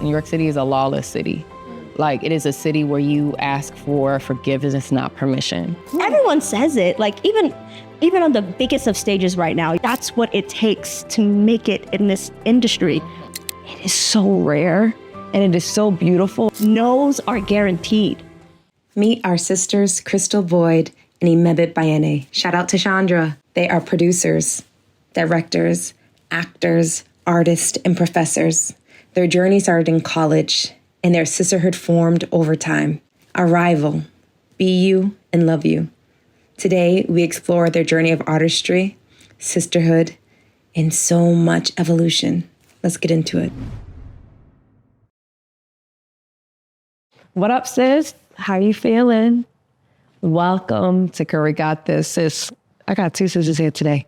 New York City is a lawless city. Like, it is a city where you ask for forgiveness, not permission. Everyone says it, like even on the biggest of stages right now, that's what it takes to make it in this industry. It is so rare and it is so beautiful. No's are guaranteed. Meet our sisters, Crystal Boyd and Emebeit Beyene. Shout out to Chandra. They are producers, directors, actors, artists, and professors. Their journey started in college, and their sisterhood formed over time. Arrival, be you, and love you. Today, we explore their journey of artistry, sisterhood, and so much evolution. Let's get into it. What up, sis? How you feeling? Welcome to Curry Got This, sis. I got two sisters here today.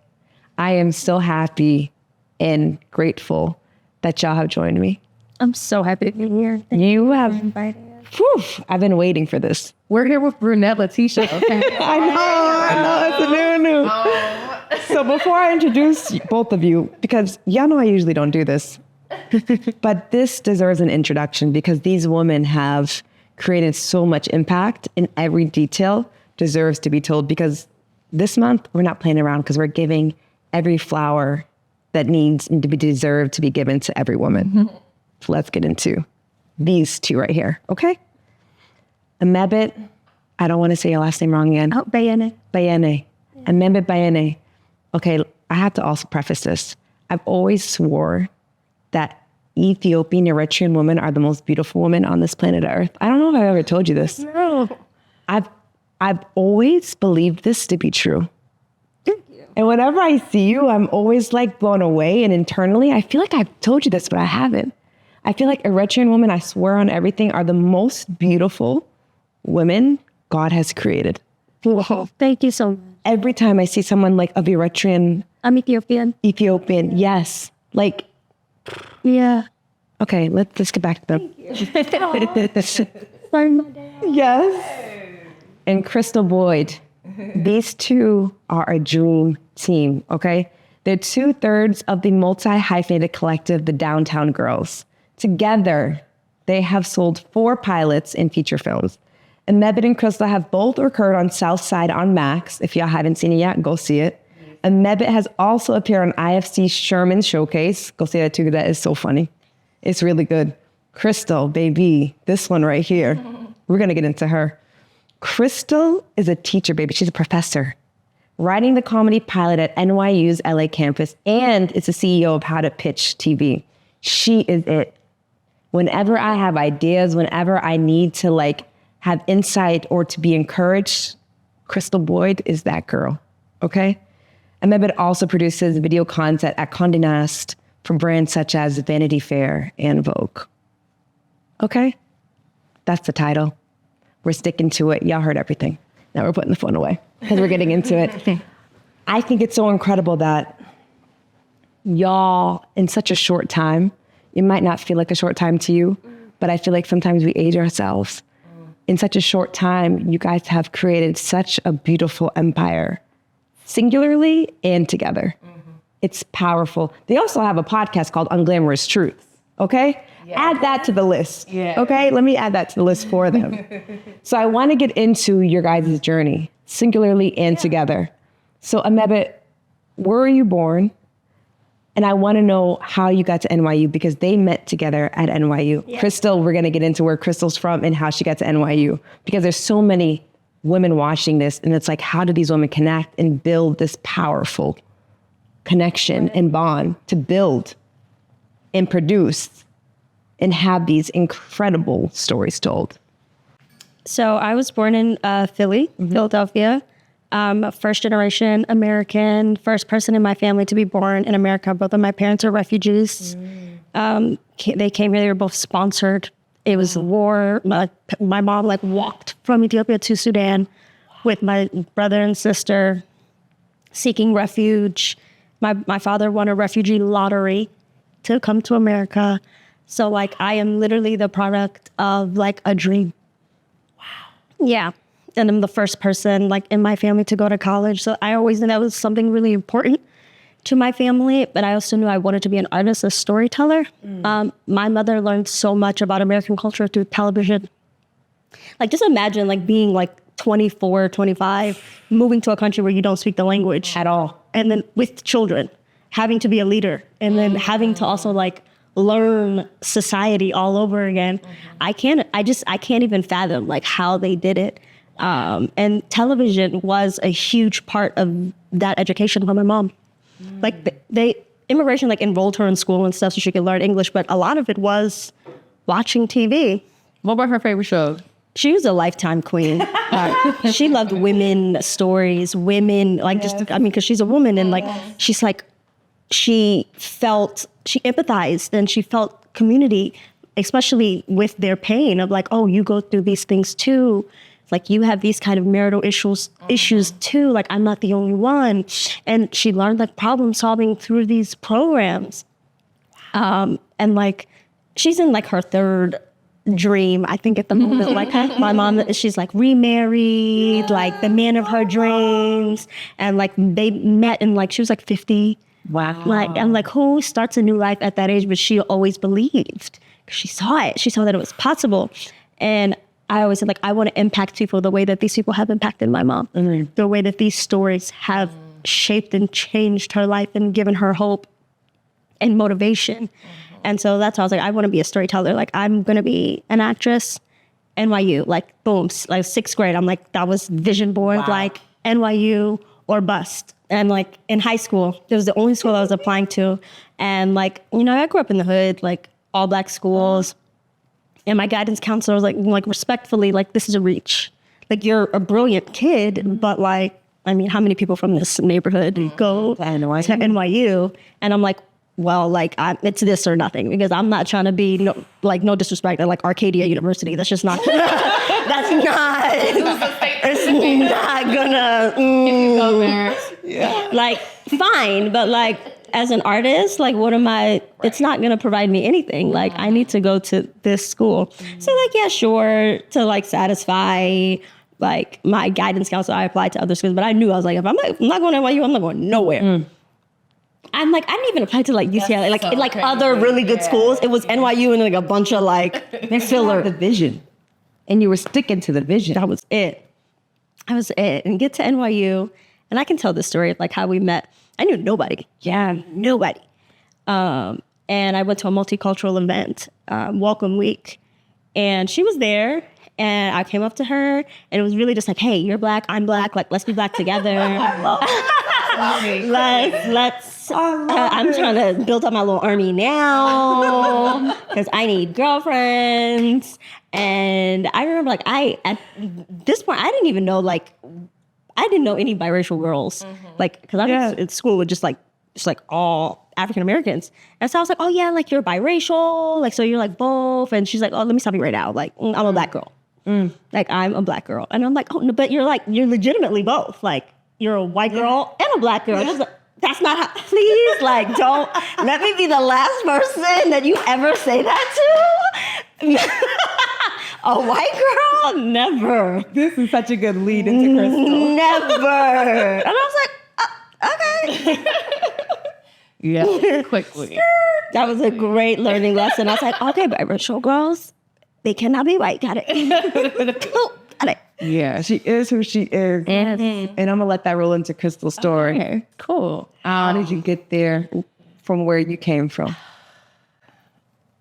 I am so happy and grateful that y'all have joined me. I'm so happy to be here. Thank You have, for inviting us. whew, I've been waiting for this. We're here with Brunette Letitia. Okay? I know, it's a new. So before I introduce both of you, because y'all know I usually don't do this, but this deserves an introduction because these women have created so much impact, and every detail deserves to be told, because this month we're not playing around, because we're giving every flower that needs and to be deserved to be given to every woman. Mm-hmm. So let's get into these two right here, okay? Emebeit, I don't want to say your last name wrong again. Oh, Beyene. Beyene. Emebeit Beyene. Okay, I have to also preface this. I've always swore that Ethiopian Eritrean women are the most beautiful women on this planet Earth. I don't know if I've ever told you this. No. I've always believed this to be true. And whenever I see you, I'm always like blown away. And internally, I feel like I've told you this, but I haven't. I feel like Eritrean women, I swear on everything, are the most beautiful women God has created. Wow. Thank you so much. Every time I see someone like of Eritrean. I'm Ethiopian. Ethiopian, yes. Like, yeah. Okay, let's get back to them. Thank you. Sorry, my dad. Yes. And Crystal Boyd. These two are a dream team, okay? They're 2/3 of the multi-hyphenated collective, the Downtown Girls. Together, they have sold 4 pilots in feature films. Emebeit and Crystal have both occurred on South Side on Max. If y'all haven't seen it yet, go see it. Emebeit has also appeared on IFC Sherman Showcase. Go see that too, that is so funny. It's really good. Crystal, baby, this one right here. We're gonna get into her. Crystal is a teacher, baby. She's a professor, writing the comedy pilot at NYU's LA campus, and is the CEO of How to Pitch TV. She is it. Whenever I have ideas, whenever I need to like have insight or to be encouraged, Crystal Boyd is that girl, okay? Emebeit also produces video content at Condé Nast for brands such as Vanity Fair and Vogue. Okay, that's the title. We're sticking to it. Y'all heard everything. Now we're putting the phone away because we're getting into it. I think it's so incredible that y'all, in such a short time, it might not feel like a short time to you, but I feel like sometimes we age ourselves. In such a short time, you guys have created such a beautiful empire, singularly and together. Mm-hmm. It's powerful. They also have a podcast called Unglamorous Truth, okay? Yeah. Add that to the list, okay? Let me add that to the list for them. So I want to get into your guys' journey, singularly and together. So Emebeit, where were you born? And I want to know how you got to NYU, because they met together at NYU. Yeah. Crystal, we're going to get into where Crystal's from and how she got to NYU, because there's so many women watching this, and it's like, how do these women connect and build this powerful connection and bond to build and produce and have these incredible stories told? So I was born in Philly, Philadelphia. First generation American, first person in my family to be born in America. Both of my parents are refugees. They came here, they were both sponsored. It was war. My mom walked from Ethiopia to Sudan with my brother and sister seeking refuge. My father won a refugee lottery to come to America. So I am literally the product of a dream. Wow. Yeah. And I'm the first person in my family to go to college. So I always knew that was something really important to my family, but I also knew I wanted to be an artist, a storyteller. My mother learned so much about American culture through television. Like, just imagine like being like 24, 25, moving to a country where you don't speak the language At all. and then with children, having to be a leader, and then having to also like learn society all over again. I can't even fathom like how they did it. And television was a huge part of that education for my mom. Like immigration like enrolled her in school and stuff so she could learn English, but a lot of it was watching TV. What were her favorite shows? She was a lifetime queen. She loved women stories, women, like because she's a woman, and like, she's like, she empathized and she felt community, especially with their pain of like, oh, you go through these things too. Like, you have these kind of marital issues too. Like, I'm not the only one. And she learned like problem solving through these programs. And like, she's in like her third dream, I think, at the moment. Like, my mom, she's like remarried, like the man of her dreams. And like, they met and like, she was like 50. Wow. Like, I'm like, who starts a new life at that age? But she always believed. She saw it. She saw that it was possible. And I always said, like, I want to impact people the way that these people have impacted my mom. The way that these stories have shaped and changed her life and given her hope and motivation. And so that's why I was like, I want to be a storyteller. Like, I'm going to be an actress, NYU, like, boom, like 6th grade. I'm like, that was vision board, like NYU or bust. And like in high school, it was the only school I was applying to. And like, you know, I grew up in the hood, like all Black schools. And my guidance counselor was like respectfully, like, this is a reach. Like, you're a brilliant kid, but like, I mean, how many people from this neighborhood go to NYU? And I'm like, well, like, it's this or nothing, because I'm not trying to be, no disrespect, like Arcadia University. That's just not, it's not gonna, like, fine, but like, as an artist, like, it's not gonna provide me anything. Like, I need to go to this school. So like, yeah, sure, to like satisfy like my guidance counselor, I applied to other schools, but I knew, I was like, if I'm not going to NYU, I'm not going nowhere. I'm like, I didn't even apply to like UCLA, like other really good schools. It was NYU and like a bunch of like filler. The vision. And you were sticking to the vision. That was it. And get to NYU, and I can tell the story of like how we met. I knew nobody. Yeah, nobody. And I went to a multicultural event, Welcome Week, and she was there. And I came up to her, and it was really just like, hey, you're Black, I'm Black, like, let's be Black together. Let's I'm trying to build up my little army now, because I need girlfriends. And I remember, like, at this point, I didn't even know, like, I didn't know any biracial girls. Like, because I was in school with just like all African Americans. And so I was like, oh yeah, like, you're biracial, like, so you're like both. And she's like, oh, let me stop you right now. Like, I'm a Black girl. Like, I'm a Black girl. And I'm like, oh, no, but you're legitimately both. Like, you're a white girl and a Black girl. That's not how, please, like, don't let me be the last person that you ever say that to. A white girl? Never. This is such a good lead into Crystal. Never. And I was like, okay. Yeah, quickly. That was a great learning lesson. I was like, okay, biracial girls, they cannot be white. Got it. Got it. Yeah, she is who she is. And I'm going to let that roll into Crystal's story. Okay, cool. How did you get there from where you came from?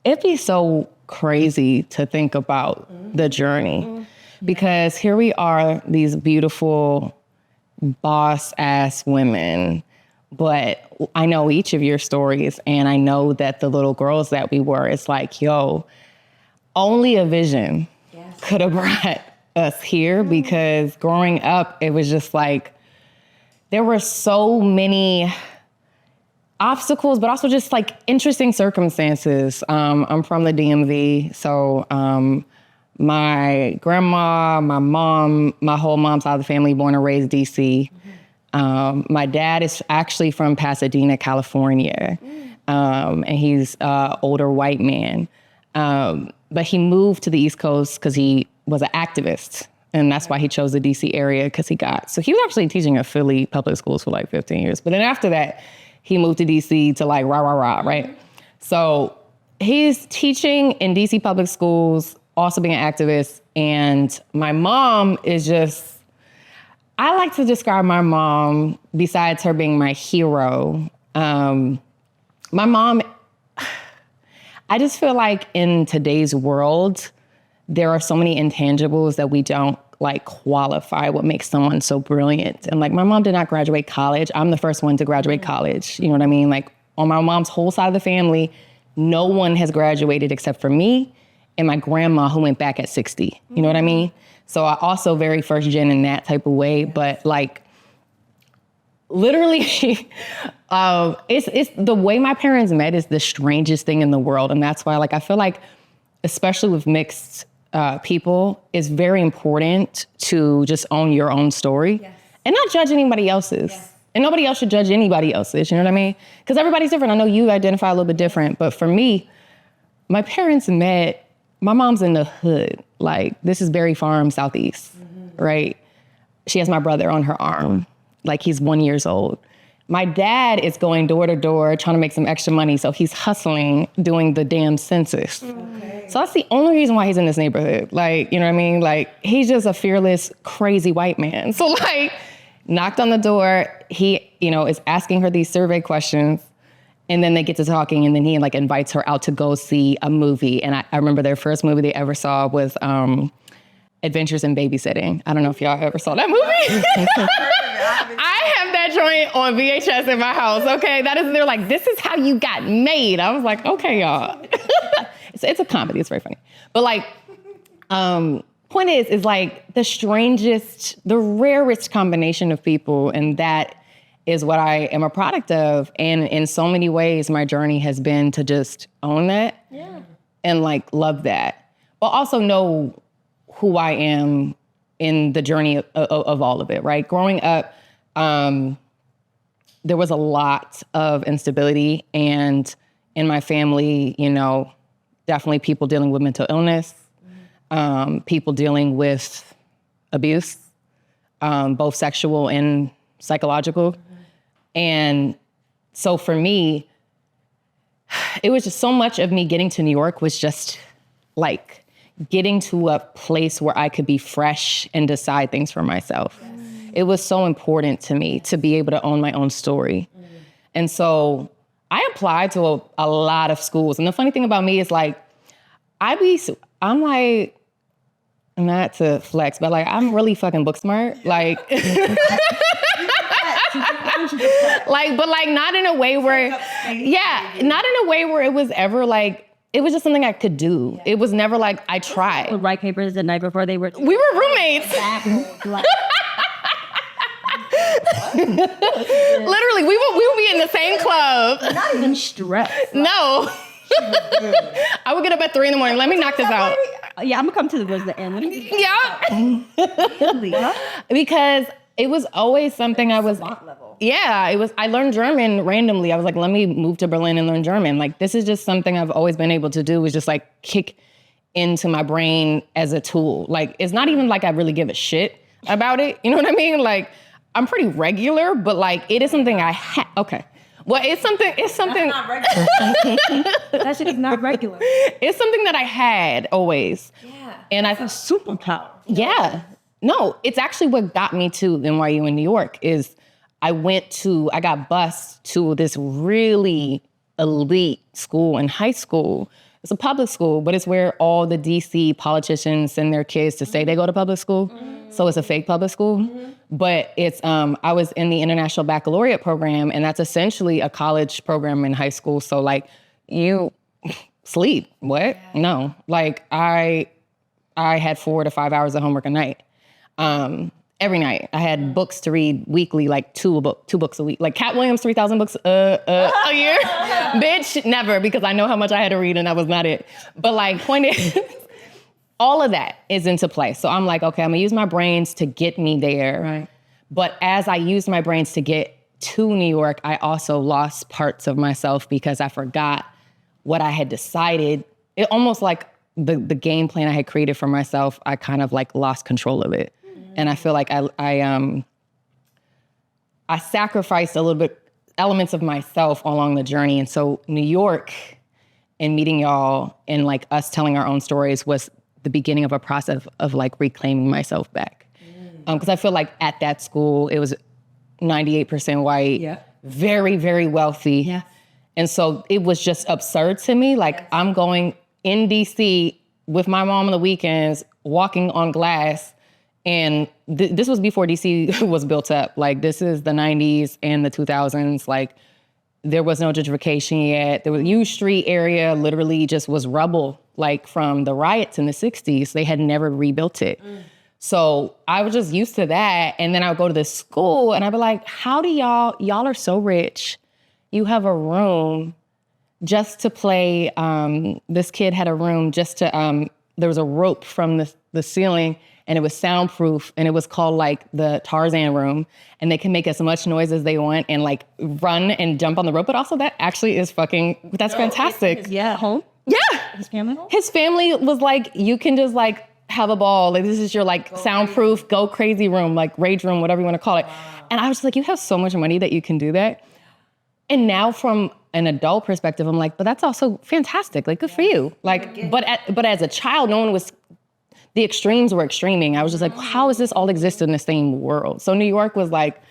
It'd be so crazy to think about the journey, because here we are, these beautiful boss-ass women, but I know each of your stories, and I know that the little girls that we were, it's like, yo, only a vision could have brought us here, because growing up, it was just like, there were so many obstacles, but also just like interesting circumstances. I'm from the DMV, so my grandma, my mom, my whole mom's side of the family, born and raised DC. My dad is actually from Pasadena, California, and he's an older white man. But he moved to the East Coast because he was an activist, and that's why he chose the DC area, because so he was actually teaching at Philly public schools for like 15 years. But then after that, he moved to DC to like rah, rah, rah, right? So he's teaching in DC public schools, also being an activist. And my mom is just, I like to describe my mom, besides her being my hero. My mom, I just feel like in today's world, there are so many intangibles that we don't like qualify what makes someone so brilliant. And like my mom did not graduate college. I'm the first one to graduate college. You know what I mean? Like on my mom's whole side of the family, no one has graduated except for me and my grandma who went back at 60. You know what I mean? So I also very first gen in that type of way, but like literally, it's the way my parents met is the strangest thing in the world. And that's why like, I feel like, especially with mixed people, it's very important to just own your own story and not judge anybody else's. And nobody else should judge anybody else's, you know what I mean? Because everybody's different. I know you identify a little bit different, but for me, my parents met, my mom's in the hood. Like, this is Berry Farm, Southeast, right? She has my brother on her arm. Like, he's 1 year old. My dad is going door to door trying to make some extra money, so he's hustling, doing the damn census. Okay. So that's the only reason why he's in this neighborhood. Like, you know what I mean? Like, he's just a fearless, crazy white man. So like, knocked on the door, he, you know, is asking her these survey questions, and then they get to talking, and then he like invites her out to go see a movie. And I remember their first movie they ever saw was Adventures in Babysitting. I don't know if y'all ever saw that movie. I have that joint on VHS in my house, okay? They're like, this is how you got made. I was like, okay, y'all. It's a comedy, it's very funny. But like, point is like the rarest combination of people, and that is what I am a product of. And in so many ways, my journey has been to just own that and like love that, but also know who I am in the journey of all of it, right? Growing up, there was a lot of instability, and in my family, you know, definitely people dealing with mental illness, people dealing with abuse, both sexual and psychological. And so for me, it was just so much of me getting to New York was just like getting to a place where I could be fresh and decide things for myself. Yes. It was so important to me to be able to own my own story. And so I applied to a lot of schools. And the funny thing about me is like, I'm like, not to flex, but like, I'm really fucking book smart. Like, but like not in a way where, not in a way where it was ever like, it was just something I could do. Yeah. It was never like I tried. Would write papers the night before they were. We were roommates. Literally, we would be in the same club. Not even stressed. No. I would get up at 3 a.m. Let me knock this out. Yeah, I'm gonna come to the end. Yeah. Because it was always something I was. Yeah, it was. I learned German randomly. I was like, let me move to Berlin and learn German. Like, this is just something I've always been able to do, is just like kick into my brain as a tool. Like, it's not even like I really give a shit about it. You know what I mean? Like, I'm pretty regular, but like, it is something I okay. Well, it's something. That's not regular. That shit is not regular. It's something that I had always. Yeah. And it's a superpower. Yeah. No, it's actually what got me to NYU in New York is I got bused to this really elite school in high school. It's a public school, but it's where all the DC politicians send their kids to say they go to public school. Mm-hmm. So it's a fake public school. Mm-hmm. But it's, I was in the International Baccalaureate program, and that's essentially a college program in high school. So like, you sleep, what? Yeah. No, like I had 4 to 5 hours of homework a night. Every night. I had books to read weekly, like two books a week. Like Cat Williams, 3,000 books a year. Yeah. Bitch, never, because I know how much I had to read and that was not it. But like, point is, all of that is into play. So I'm like, okay, I'm gonna use my brains to get me there. Right. But as I used my brains to get to New York, I also lost parts of myself because I forgot what I had decided. It almost like the game plan I had created for myself, I kind of like lost control of it. And I feel like I sacrificed a little bit elements of myself along the journey. And so New York and meeting y'all and like us telling our own stories was the beginning of a process of like reclaiming myself back. Because I feel like at that school, it was 98% white, very, very wealthy. Yeah. And so it was just absurd to me. Like I'm going in DC with my mom on the weekends, walking on glass. And this was before DC was built up. Like this is the 90s and the 2000s. Like there was no gentrification yet. There was U Street area literally just was rubble, like from the riots in the 60s. They had never rebuilt it. So I was just used to that. And then I would go to this school and I'd be like, how do y'all are so rich. You have a room just to play. This kid had a room just to, there was a rope from the ceiling and it was soundproof and it was called like the Tarzan room. And they can make as much noise as they want and like run and jump on the rope. But also that actually is that's fantastic. Home? Yeah. His family home? His family was like, you can just like have a ball. Like this is your like soundproof, go crazy room, like rage room, whatever you want to call it. And I was like, you have so much money that you can do that. And now from an adult perspective, I'm like, but that's also fantastic. Like, good for you. Like, but as a child, no one was, the extremes were extreming. I was just like, how does this all exist in the same world? So New York was like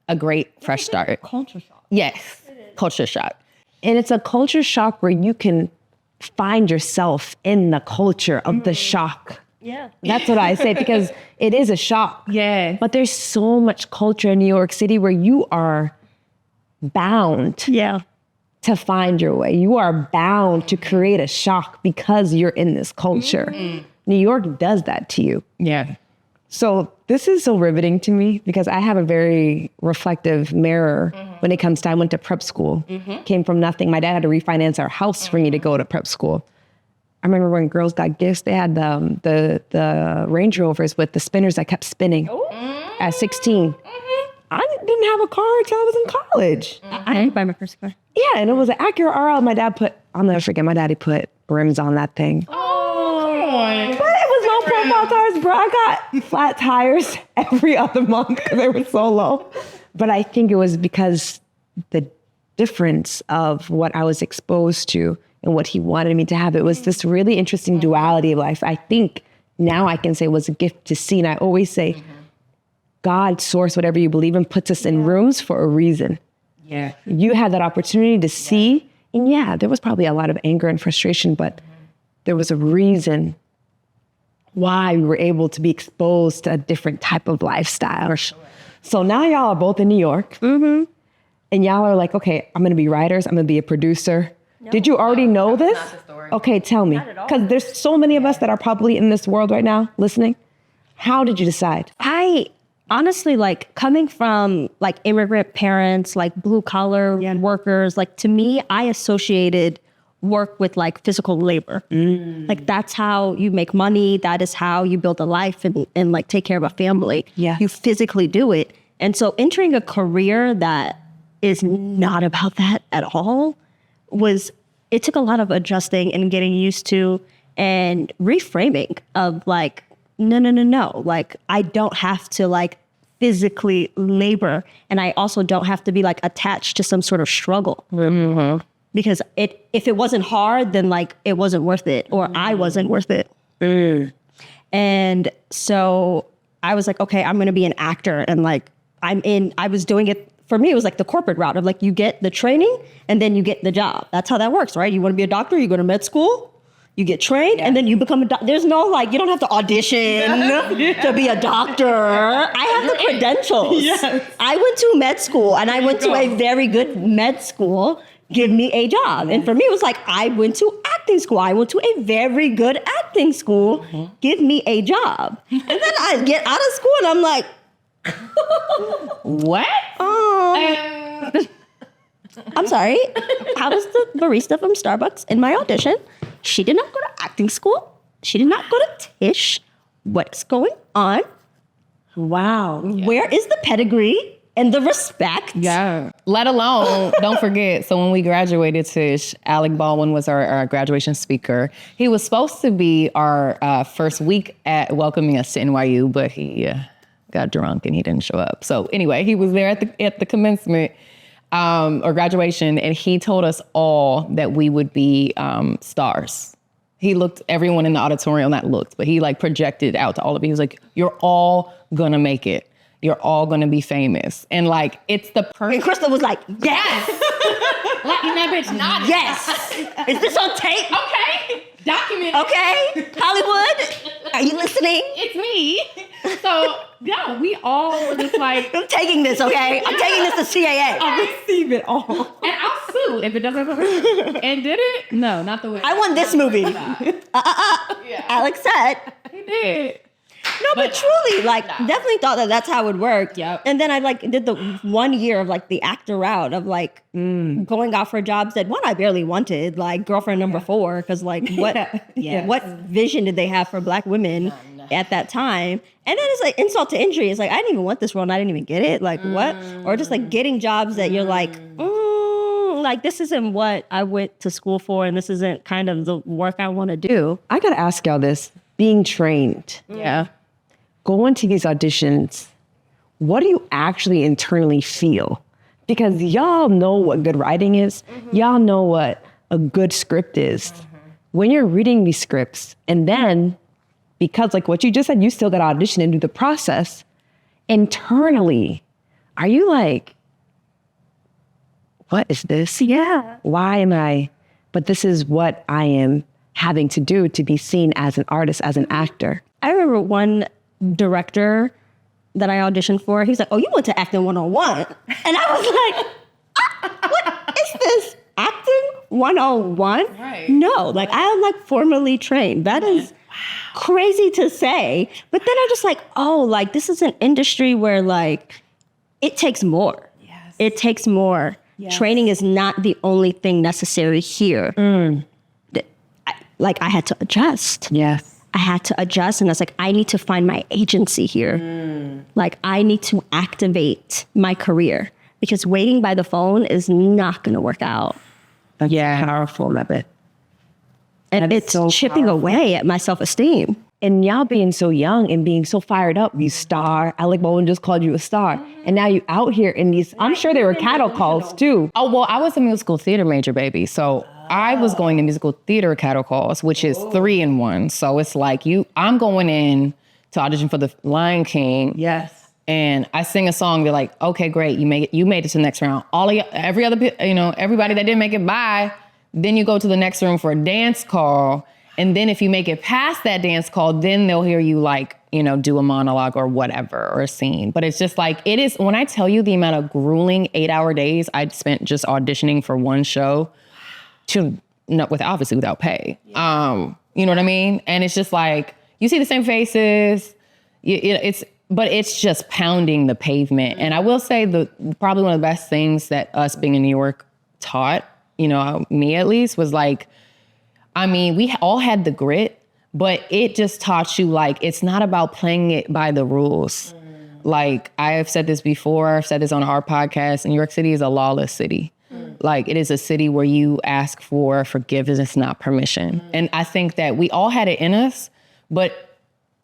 a great fresh start. Culture shock. Yes, culture shock. And it's a culture shock where you can find yourself in the culture of the shock. Yeah. That's what I say, because it is a shock. Yeah. But there's so much culture in New York City where you are bound to find your way. You are bound to create a shock because you're in this culture. New York does that to you. Yeah. So this is so riveting to me because I have a very reflective mirror when it comes to, I went to prep school, came from nothing. My dad had to refinance our house for me to go to prep school. I remember when girls got gifts, they had the Range Rovers with the spinners that kept spinning at 16. I didn't have a car until I was in college. I didn't buy my first car. Yeah, and it was an Acura RL. My dad I'll never forget, my daddy put rims on that thing. But it was low profile tires, bro. I got flat tires every other month because they were so low. But I think it was because the difference of what I was exposed to and what he wanted me to have. It was this really interesting duality of life. I think now I can say it was a gift to see. And I always say, God, source, whatever you believe in, puts us in rooms for a reason. Yeah. You had that opportunity to see. And there was probably a lot of anger and frustration, but there was a reason why we were able to be exposed to a different type of lifestyle. So now y'all are both in New York. And y'all are like, okay, I'm going to be writers. I'm going to be a producer. Did you already know this? Not the story. Okay, tell me. Because there's so many of us that are probably in this world right now listening. How did you decide? I honestly, like, coming from like immigrant parents, like blue collar workers, like to me, I associated work with like physical labor. Like that's how you make money. That is how you build a life and like take care of a family. Yeah. You physically do it. And so entering a career that is not about that at all it took a lot of adjusting and getting used to and reframing of like, no. Like I don't have to like physically labor. And I also don't have to be like attached to some sort of struggle. Because if it wasn't hard, then like it wasn't worth it or I wasn't worth it. And so I was like, okay, I'm going to be an actor. And like, I was doing it. For me, it was like the corporate route of like, you get the training and then you get the job. That's how that works, right? You want to be a doctor, you go to med school, you get trained, and then you become a doctor. There's no like, you don't have to audition to be a doctor. I have the credentials. I went to med school and I went to a very good med school. Give me a job. And for me, it was like, I went to acting school. I went to a very good acting school. Give me a job. And then I get out of school and I'm like, what? I'm sorry. I was the barista from Starbucks in my audition. She did not go to acting school. She did not go to Tisch. What's going on? Wow. Where is the pedigree and the respect? Yeah. Let alone, don't forget, so when we graduated, Tish, Alec Baldwin was our graduation speaker. He was supposed to be our first week at welcoming us to NYU, but he got drunk and he didn't show up. So anyway, he was there at the commencement. or graduation, and he told us all that we would be stars. He looked everyone in the auditorium, not looked, but he like projected out to all of you. He was like, "You're all gonna make it. You're all gonna be famous." And like, it's the perfect. And Crystal was like, yes. Like, that bitch nodded. Yes. Is this on tape? Okay. Document. Okay. Hollywood, are you listening? It's me. So no, we all were just like, I'm taking this, okay? I'm taking this to CAA. I'll receive it all. and I'll sue if it doesn't. And did it? No, not the way. I want this movie. Yeah. Alex said. He did. No, but truly, like, definitely thought that that's how it would work. Yep. And then I like did the 1 year of like the actor route of like going out for jobs that I barely wanted, like girlfriend number 4, because like what vision did they have for Black women at that time? And then it's like insult to injury. It's like I didn't even want this role, and I didn't even get it. Like what? Or just like getting jobs that you're like, like this isn't what I went to school for, and this isn't kind of the work I want to do. I gotta ask y'all this. Being trained, going to these auditions, what do you actually internally feel? Because y'all know what good writing is. Y'all know what a good script is. When you're reading these scripts, and then, because like what you just said, you still gotta audition and do the process, internally, are you like, what is this? Yeah. Why am I, but this is what I am having to do to be seen as an artist, as an actor. I remember one director that I auditioned for. He's like, "Oh, you went to acting 101," and I was like, "What is this acting 101?" Right. No, like I am like formally trained. That is crazy to say. But then I'm just like, oh, like this is an industry where like it takes more. Yes. It takes more. Yes. Training is not the only thing necessary here. I had to adjust. Yes. I had to adjust, and I was like, I need to find my agency here. Like, I need to activate my career, because waiting by the phone is not going to work out. That's powerful, Emebeit. And it's so chipping away at my self-esteem. And y'all being so young and being so fired up, you star. Alec Bowen just called you a star. And now you out here in these, I'm sure there were cattle calls too. Oh, well, I was a musical theater major, baby. So I was going to musical theater cattle calls, which is 3 in 1. So it's like I'm going in to audition for the Lion King. Yes. And I sing a song. They're like, okay, great. You made it to the next round. Everybody that didn't make it, bye. Then you go to the next room for a dance call. And then if you make it past that dance call, then they'll hear you do a monologue or whatever, or a scene. But it's just like, it is, when I tell you the amount of grueling 8-hour days I'd spent just auditioning for one show, obviously without pay. You know what I mean? And it's just like, you see the same faces, but it's just pounding the pavement. And I will say probably one of the best things that us being in New York taught, me at least, was like, we all had the grit, but it just taught you, like, it's not about playing it by the rules. Like, I have said this before, I've said this on our podcast, New York City is a lawless city. Like, it is a city where you ask for forgiveness, not permission. And I think that we all had it in us, but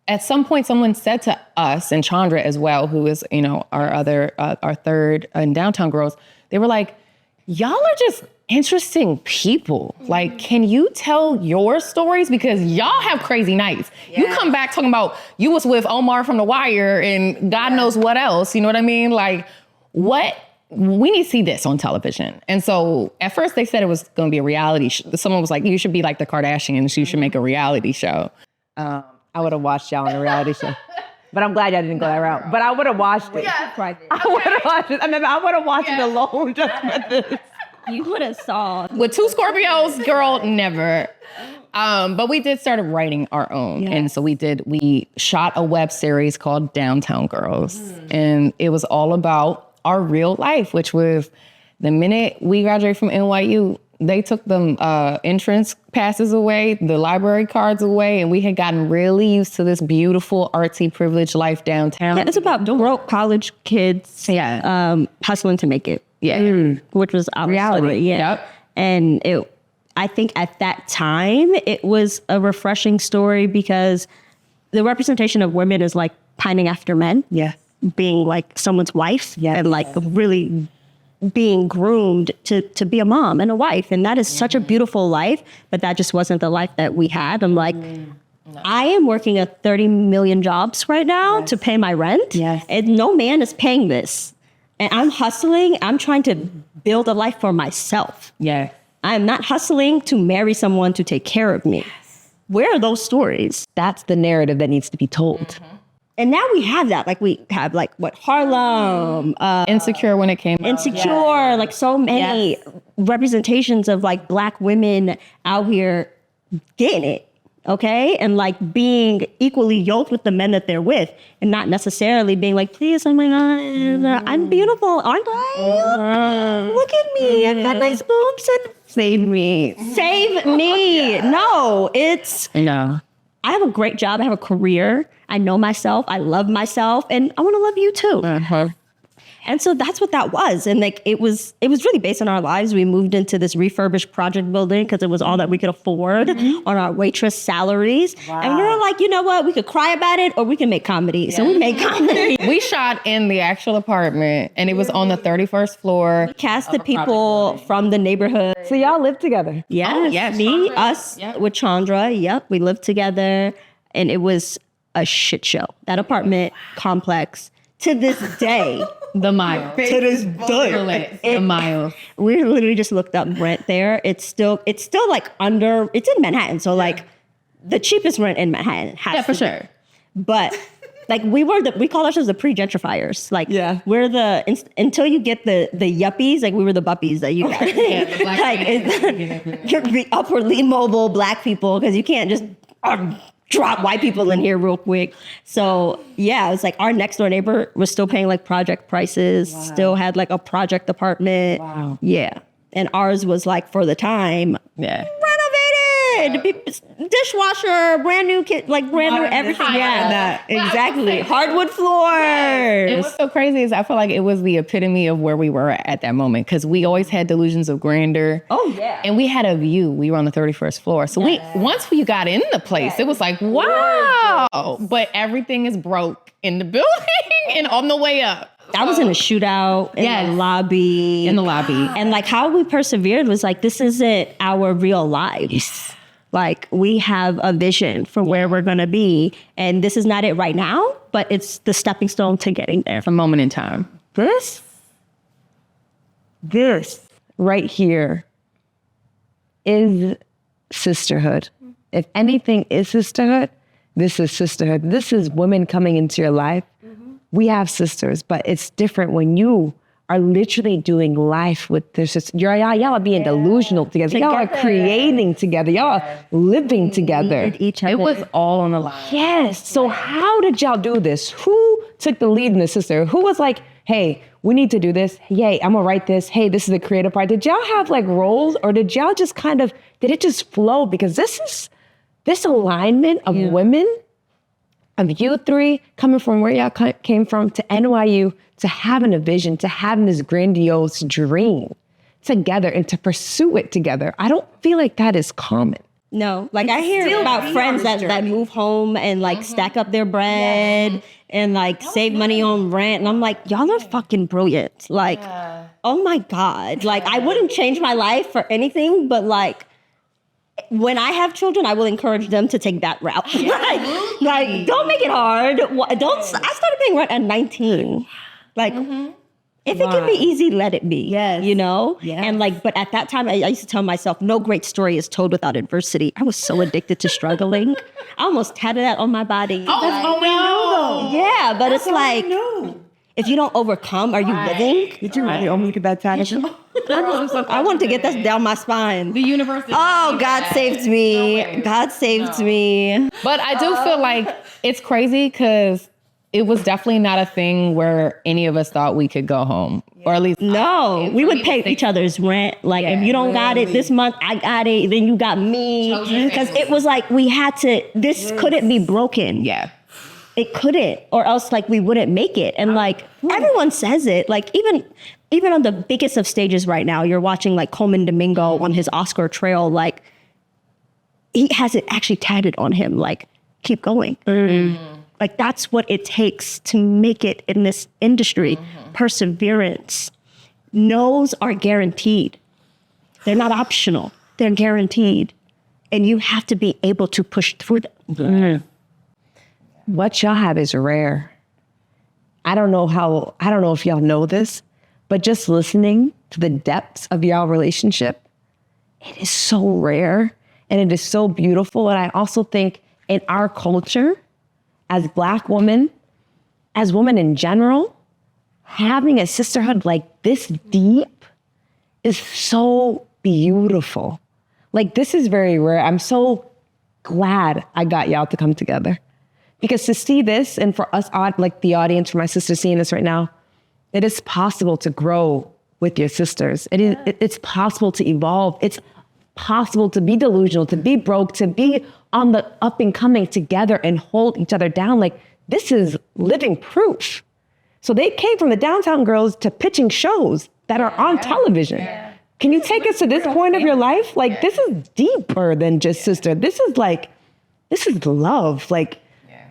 at some point someone said to us, and Chandra as well, who is, our third in Downtown Girls, they were like, y'all are just interesting people. Like, can you tell your stories? Because y'all have crazy nights. Yeah. You come back talking about you was with Omar from The Wire and God knows what else. You know what I mean? Like, what? We need to see this on television. And so at first they said it was going to be a reality show. Someone was like, you should be like the Kardashians. You should make a reality show. I would have watched y'all on a reality show. But I'm glad y'all didn't go that route. But I would have watched it. Yeah, I would have watched it. I would have watched it alone just for this. You would have saw. With 2 Scorpios, girl, never. But we did start writing our own. Yes. And so we shot a web series called Downtown Girls. And it was all about our real life, which was the minute we graduated from NYU, they took them entrance passes away, the library cards away, and we had gotten really used to this beautiful, artsy, privileged life downtown. Yeah, it's about broke college kids hustling to make it. Yeah. Which was our reality. Yeah. Yep. And I think at that time, it was a refreshing story because the representation of women is like pining after men. Yeah. Being like someone's wife. Yeah. And like really being groomed to be a mom and a wife. And that is such a beautiful life, but that just wasn't the life that we had. I'm like, I am working at 30 million jobs right now to pay my rent. Yes. And no man is paying this. And I'm hustling. I'm trying to build a life for myself. Yeah. I'm not hustling to marry someone to take care of me. Where are those stories? That's the narrative that needs to be told. And now we have that. Like we have like Harlem, Insecure when it came out. Insecure, like so many representations of like Black women out here getting it. Okay. And like being equally yoked with the men that they're with and not necessarily being like, please, oh my God, I'm beautiful, aren't I? Look at me. I've got nice boobs and Save me. save me. No, it's, No. I have a great job. I have a career. I know myself. I love myself. And I want to love you too. And so that's what that was. And like it was really based on our lives. We moved into this refurbished project building because it was all that we could afford on our waitress salaries. Wow. And we were like, you know what? We could cry about it or we can make comedy. So we made comedy. We shot in the actual apartment, and it was on the 31st floor. Casted people from the neighborhood. So y'all live together. Yes, yes. me, us, with Chandra. Yep, we lived together. And it was a shit show. That apartment complex, to this day. The mile. To this day. The mile. We literally just looked up rent there. It's still like under, it's in Manhattan. So like the cheapest rent in Manhattan has For to be. sure. But like we call ourselves the pre-gentrifiers. Like we're until you get the yuppies, like we were the buppies that you got. The black You're the upwardly mobile Black people because you can't just drop white people in here real quick. So yeah, it's like our next door neighbor was still paying like project prices, still had like a project apartment. Wow. Yeah. And ours was like for the time, renovated, dishwasher, brand new kit, like brand new everything. Yeah, exactly. Hardwood floors. And what's so crazy is I feel like it was the epitome of where we were at that moment because we always had delusions of grandeur. Oh yeah. And we had a view. We were on the 31st floor. So once we got in the place, it was like, wow. But everything is broke in the building and on the way up. I was in a shootout in the lobby. In the lobby. And like how we persevered was like, this isn't our real lives. Like we have a vision for where we're going to be. And this is not it right now, but it's the stepping stone to getting there. A moment in time. This right here is sisterhood. If anything is sisterhood, this is sisterhood. This is women coming into your life. We have sisters, but it's different when you are literally doing life with their sisters. Y'all are being delusional together. Y'all are creating together. Y'all are living together. Each other. It was all on the line. Yes. So how did y'all do this? Who took the lead in the sister? Who was like, hey, we need to do this. Yay, I'm gonna write this. Hey, this is the creative part. Did y'all have like roles or did y'all just did it just flow? Because this alignment of women, of you three coming from where y'all came from to NYU, to having a vision, to having this grandiose dream together and to pursue it together. I don't feel like that is common. No, like I hear about friends that move home and like stack up their bread and like save money on rent. And I'm like, y'all are fucking brilliant. Like, oh my God. Like I wouldn't change my life for anything, but like, when I have children, I will encourage them to take that route. like, don't make it hard. I started paying rent at 19. Like, if it can be easy, let it be. Yes. You know? Yes. And like, but at that time, I used to tell myself, no great story is told without adversity. I was so addicted to struggling. I almost tatted that on my body. Oh, that's all we know, though. Yeah, but it's like, if you don't overcome, are you living? Did you really almost get that tattoo? I wanted to get that down my spine. The universe. Oh, God saved me. God saved me. But I do feel like it's crazy because it was definitely not a thing where any of us thought we could go home. Or at least no, we would pay each other's rent. Like if you don't got it this month, I got it. Then you got me. Because it was like we had to, this couldn't be broken. Yeah. It couldn't, or else like we wouldn't make it. And like everyone says it, like even on the biggest of stages right now, you're watching like Coleman Domingo on his Oscar trail, like he has it actually tatted on him, like keep going. Like that's what it takes to make it in this industry. Perseverance, no's are guaranteed. They're not optional. They're guaranteed. And you have to be able to push through them. What y'all have is rare. I don't know if y'all know this, but just listening to the depths of y'all relationship, it is so rare and it is so beautiful. And I also think in our culture, as Black women, as women in general, having a sisterhood like this deep is so beautiful. Like, this is very rare. I'm so glad I got y'all to come together. Because to see this, and for us, like the audience, for my sisters seeing this right now, it is possible to grow with your sisters. It's possible to evolve. It's possible to be delusional, to be broke, to be on the up and coming together and hold each other down. Like, this is living proof. So they came from the downtown girls to pitching shows that are on television. Yeah. Can you take us to this point of your life? Like, this is deeper than just sister. This is love. Like,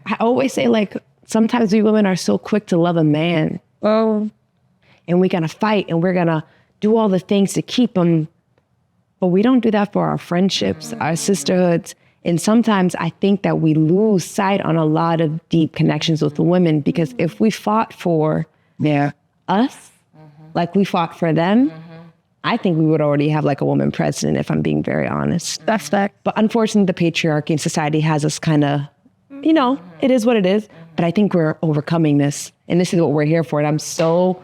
I always say, like, sometimes we women are so quick to love a man. Oh, and we're gonna fight and we're gonna do all the things to keep them. But we don't do that for our friendships, our sisterhoods. And sometimes I think that we lose sight on a lot of deep connections with the women, because if we fought for us, like we fought for them, I think we would already have like a woman president, if I'm being very honest. That's fact. But unfortunately, the patriarchy in society has us kind of, it is what it is. But I think we're overcoming this. And this is what we're here for. And I'm so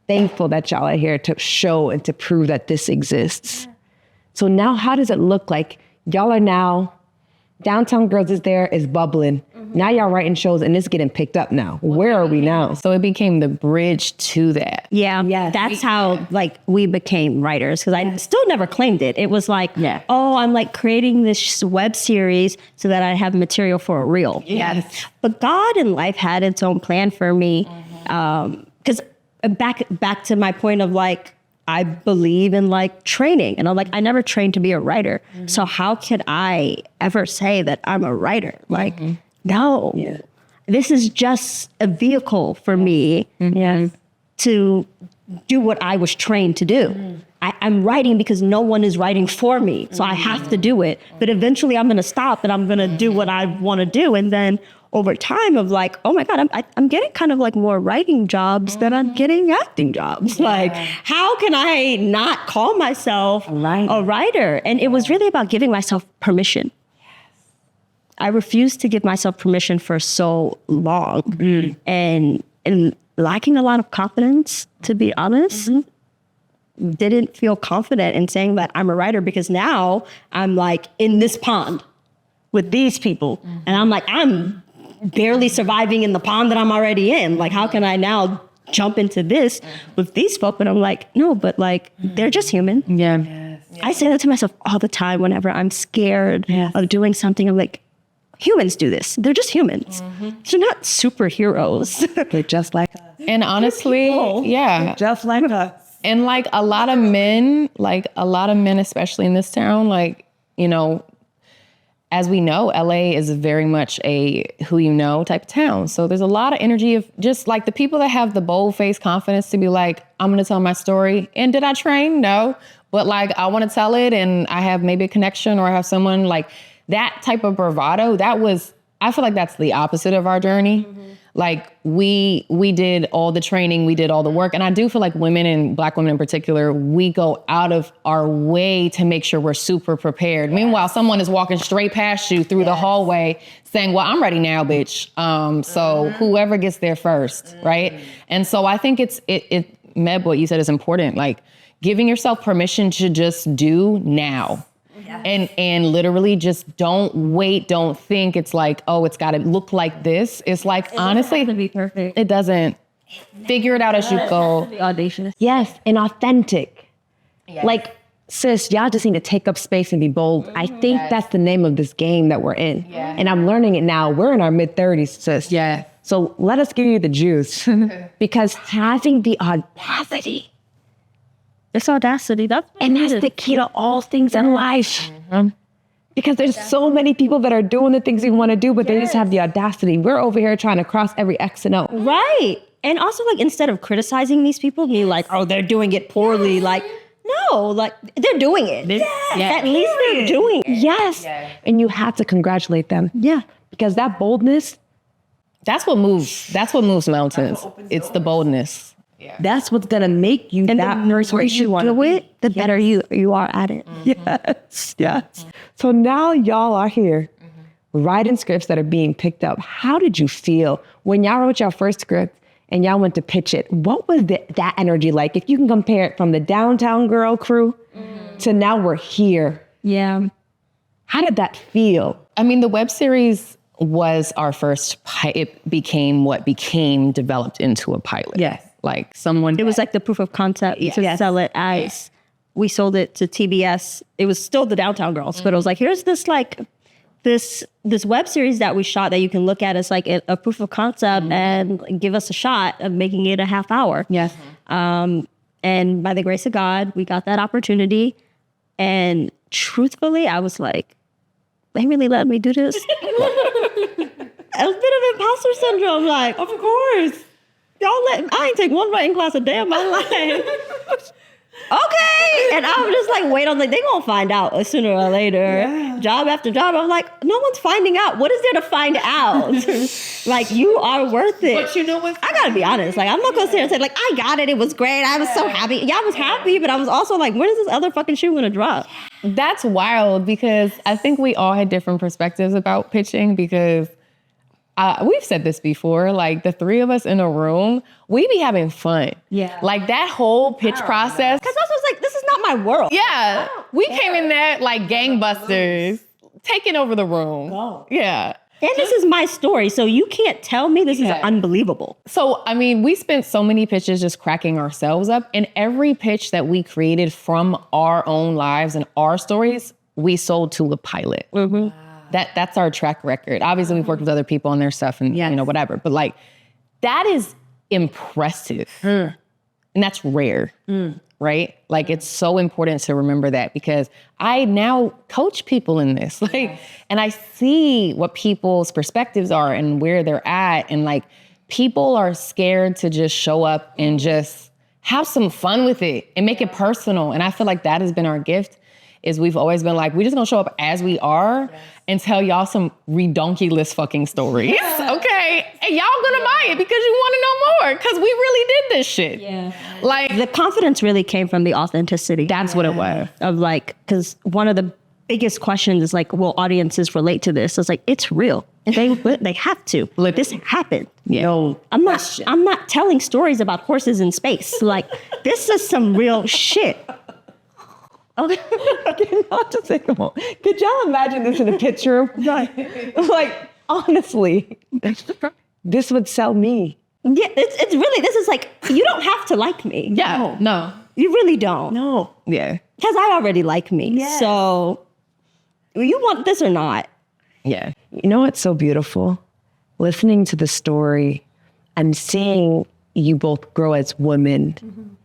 thankful that y'all are here to show and to prove that this exists. So now how does it look like? Y'all are now, Downtown Girls is there, is bubbling. Now y'all writing shows and it's getting picked up now. Where are we now? So it became the bridge to that. Yeah, that's how like we became writers, because I still never claimed it. It was like, oh, I'm like creating this web series so that I have material for a reel. Yes. But God in life had its own plan for me. Because back to my point of like, I believe in like training, and I'm like, I never trained to be a writer. So how could I ever say that I'm a writer? Like, no, this is just a vehicle for me to do what I was trained to do. I'm writing because no one is writing for me. So I have to do it. But eventually I'm going to stop and I'm going to do what I want to do. And then over time of like, oh my God, I'm getting kind of like more writing jobs than I'm getting acting jobs. Like, how can I not call myself a writer? And it was really about giving myself permission. I refused to give myself permission for so long, and lacking a lot of confidence, to be honest. Didn't feel confident in saying that I'm a writer, because now I'm like in this pond with these people, and I'm like, I'm barely surviving in the pond that I'm already in. Like, how can I now jump into this with these folk? And I'm like, no, but like, they're just human. I say that to myself all the time whenever I'm scared of doing something. I'm like, humans do this. They're just humans. They're not superheroes. They're just like us. And honestly, Just like us. And like a lot of men, especially in this town, like, as we know, LA is very much a who you know type of town. So there's a lot of energy of just like the people that have the bold face confidence to be like, I'm going to tell my story. And did I train? No. But like, I want to tell it, and I have maybe a connection, or I have someone like that type of bravado. I feel like that's the opposite of our journey. Like we did all the training, we did all the work. And I do feel like women, and Black women in particular, we go out of our way to make sure we're super prepared. Meanwhile, someone is walking straight past you through the hallway saying, well, I'm ready now, bitch. So whoever gets there first, right? And so I think Meb, what you said is important. Like giving yourself permission to just do now. And literally just don't wait, don't think it's like, oh, it's got to look like this. It's like, honestly, It doesn't have to be perfect. it doesn't. Figure it out as you go. Be audacious. Yes, and authentic. Like, sis, y'all just need to take up space and be bold. I think that's the name of this game that we're in. And I'm learning it now. We're in our mid-30s, sis. Yeah. So let us give you the juice. Because having the audacity, It's audacity. That's the key to all things in life. Because there's so many people that are doing the things we want to do, but they just have the audacity. We're over here trying to cross every X and O. right. And also, like, instead of criticizing these people, being like, oh, they're doing it poorly, like, no, like, they're doing it. At least they're doing it. Yes. And you have to congratulate them. Yeah. Because that boldness, That's what moves mountains. It's the boldness. that's what's going to make you And that the more person you do it, the better you are at it. Yes. So now y'all are here writing scripts that are being picked up. How did you feel when y'all wrote your first script and y'all went to pitch it? What was that energy like? If you can compare it from the Downtown Girl crew to now we're here. Yeah. How did that feel? I mean, the web series was our first, it became what became developed into a pilot. Yes. Like someone. It was like the proof of concept to sell it as we sold it to TBS. It was still the Downtown Girls, but it was like, here's this like this web series that we shot that you can look at as like a proof of concept and give us a shot of making it a half hour. Yes. And by the grace of God, we got that opportunity. And truthfully, I was like, they really let me do this? A bit of imposter syndrome, like, of course. I ain't take one writing class a day of my life. Okay. And I was just like, wait, I'm like, they gonna find out sooner or later. Job after job. I'm like, no one's finding out. What is there to find out? Like, you are worth it. But you know what? I gotta be honest. Like, I'm not gonna sit here and say, like, I got it. It was great. I was so happy. Yeah, I was happy, but I was also like, when is this other fucking shoe gonna drop? That's wild because I think we all had different perspectives about pitching because we've said this before, like the three of us in a room, we be having fun. Yeah. Like that whole pitch process. Because I was like, this is not my world. Yeah. We came in there like gangbusters, taking over the room. Yeah. And this is my story, so you can't tell me this is unbelievable. So, I mean, we spent so many pitches just cracking ourselves up. And every pitch that we created from our own lives and our stories, we sold to a pilot. Mm-hmm. That's our track record. Obviously, we've worked with other people on their stuff and, you know, whatever. But like, that is impressive. And that's rare, right? Like, it's so important to remember that because I now coach people in this. Like, and I see what people's perspectives are and where they're at. And like, people are scared to just show up and just have some fun with it and make it personal. And I feel like that has been our gift. Is we've always been like, we're just gonna show up as we are and tell y'all some redonkulous fucking stories, okay? And y'all gonna buy it because you wanna know more, because we really did this shit. Yeah. Like, The confidence really came from the authenticity. that's what it was. Of like, because one of the biggest questions is like, will audiences relate to this? It's like, it's real. They have to. This happened. Yeah. No. I'm not telling stories about horses in space. Like, this is some real shit. Okay. Not to say, come on. Could y'all imagine this in a pitch room? Like, honestly, this would sell me. Yeah, it's really, this is like, you don't have to like me. Yeah, no. You really don't. No. Yeah, Because I already like me. Yes. So, you want this or not? yeah. You know what's so beautiful? Listening to the story and seeing you both grow as women.